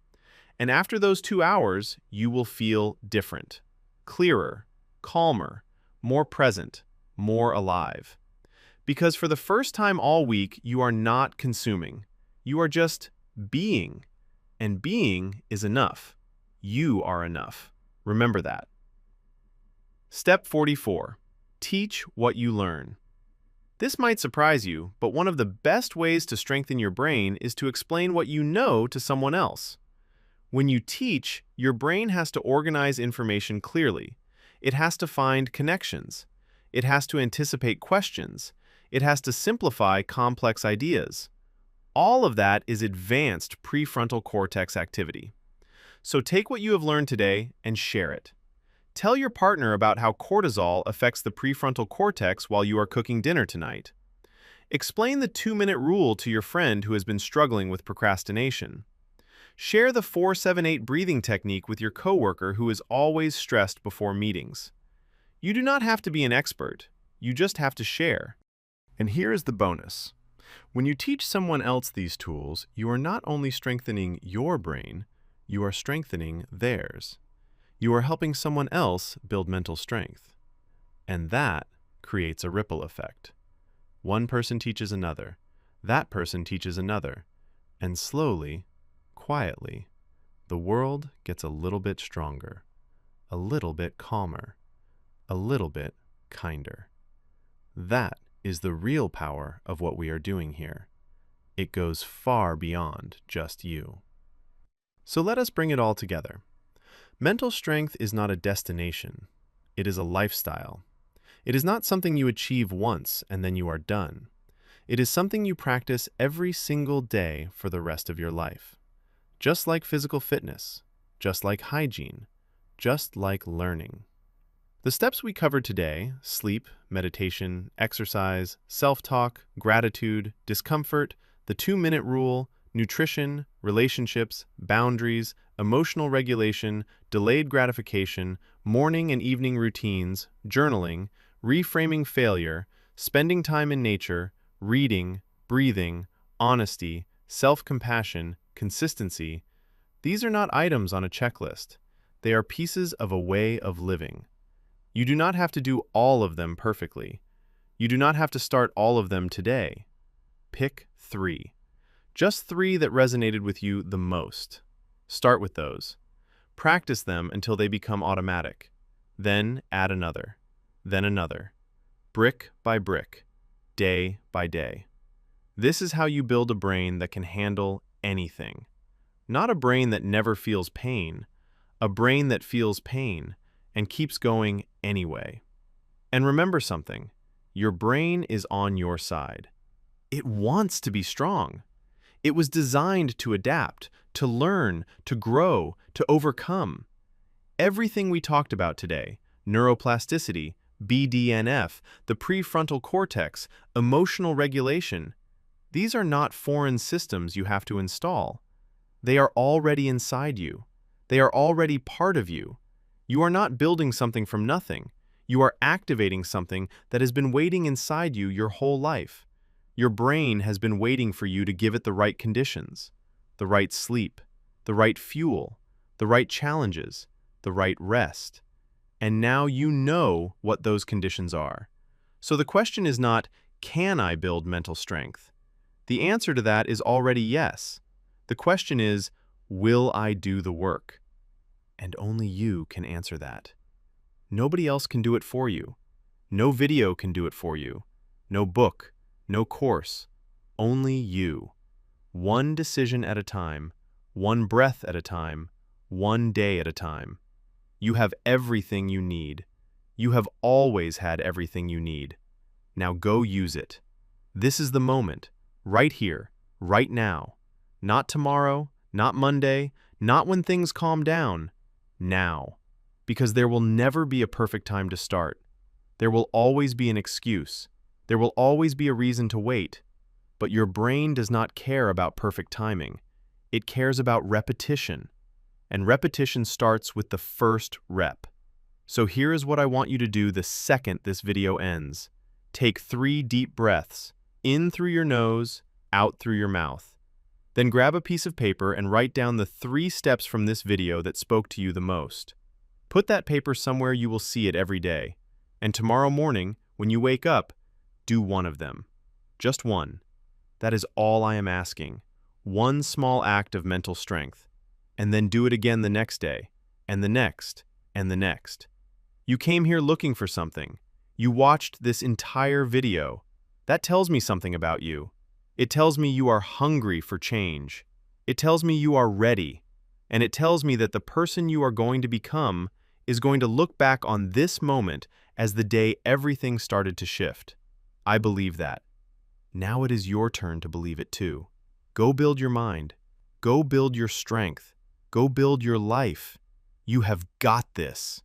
And after those 2 hours, you will feel different, clearer, calmer, more present, more alive. Because for the first time all week, you are not consuming. You are just being. And being is enough. You are enough. Remember that. Step 44. Teach what you learn. This might surprise you, but one of the best ways to strengthen your brain is to explain what you know to someone else. When you teach, your brain has to organize information clearly. It has to find connections. It has to anticipate questions. It has to simplify complex ideas. All of that is advanced prefrontal cortex activity. So take what you have learned today and share it. Tell your partner about how cortisol affects the prefrontal cortex while you are cooking dinner tonight. Explain the 2-minute rule to your friend who has been struggling with procrastination. Share the 4-7-8 breathing technique with your coworker who is always stressed before meetings. You do not have to be an expert. You just have to share. And here is the bonus. When you teach someone else these tools, you are not only strengthening your brain, you are strengthening theirs. You are helping someone else build mental strength. And that creates a ripple effect. One person teaches another, that person teaches another, and slowly, quietly, the world gets a little bit stronger, a little bit calmer, a little bit kinder. That is the real power of what we are doing here. It goes far beyond just you. So let us bring it all together. Mental strength is not a destination. It is a lifestyle. It is not something you achieve once and then you are done. It is something you practice every single day for the rest of your life. Just like physical fitness, just like hygiene, just like learning. The steps we covered today, sleep, meditation, exercise, self-talk, gratitude, discomfort, the 2-minute rule, nutrition, relationships, boundaries, emotional regulation, delayed gratification, morning and evening routines, journaling, reframing failure, spending time in nature, reading, breathing, honesty, self-compassion, consistency, these are not items on a checklist. They are pieces of a way of living. You do not have to do all of them perfectly. You do not have to start all of them today. Pick 3. Just 3 that resonated with you the most. Start with those. Practice them until they become automatic. Then add another. Then another. Brick by brick. Day by day. This is how you build a brain that can handle anything. Not a brain that never feels pain. A brain that feels pain and keeps going anyway. And remember something. Your brain is on your side. It wants to be strong. It was designed to adapt, to learn, to grow, to overcome. Everything we talked about today, neuroplasticity, BDNF, the prefrontal cortex, emotional regulation, these are not foreign systems you have to install. They are already inside you. They are already part of you. You are not building something from nothing. You are activating something that has been waiting inside you your whole life. Your brain has been waiting for you to give it the right conditions, the right sleep, the right fuel, the right challenges, the right rest. And now you know what those conditions are. So the question is not, can I build mental strength? The answer to that is already yes. The question is, will I do the work? And only you can answer that. Nobody else can do it for you. No video can do it for you. No book, no course. Only you. One decision at a time, one breath at a time, one day at a time. You have everything you need. You have always had everything you need. Now go use it. This is the moment, right here, right now. Not tomorrow, not Monday, not when things calm down. Now. Because there will never be a perfect time to start. There will always be an excuse. There will always be a reason to wait. But your brain does not care about perfect timing. It cares about repetition. And repetition starts with the first rep. So here is what I want you to do the second this video ends. Take 3 deep breaths, in through your nose, out through your mouth. Then grab a piece of paper and write down the 3 steps from this video that spoke to you the most. Put that paper somewhere you will see it every day. And tomorrow morning, when you wake up, do one of them. Just one. That is all I am asking. One small act of mental strength. And then do it again the next day, and the next, and the next. You came here looking for something. You watched this entire video. That tells me something about you. It tells me you are hungry for change. It tells me you are ready. And it tells me that the person you are going to become is going to look back on this moment as the day everything started to shift. I believe that. Now it is your turn to believe it too. Go build your mind. Go build your strength. Go build your life. You have got this.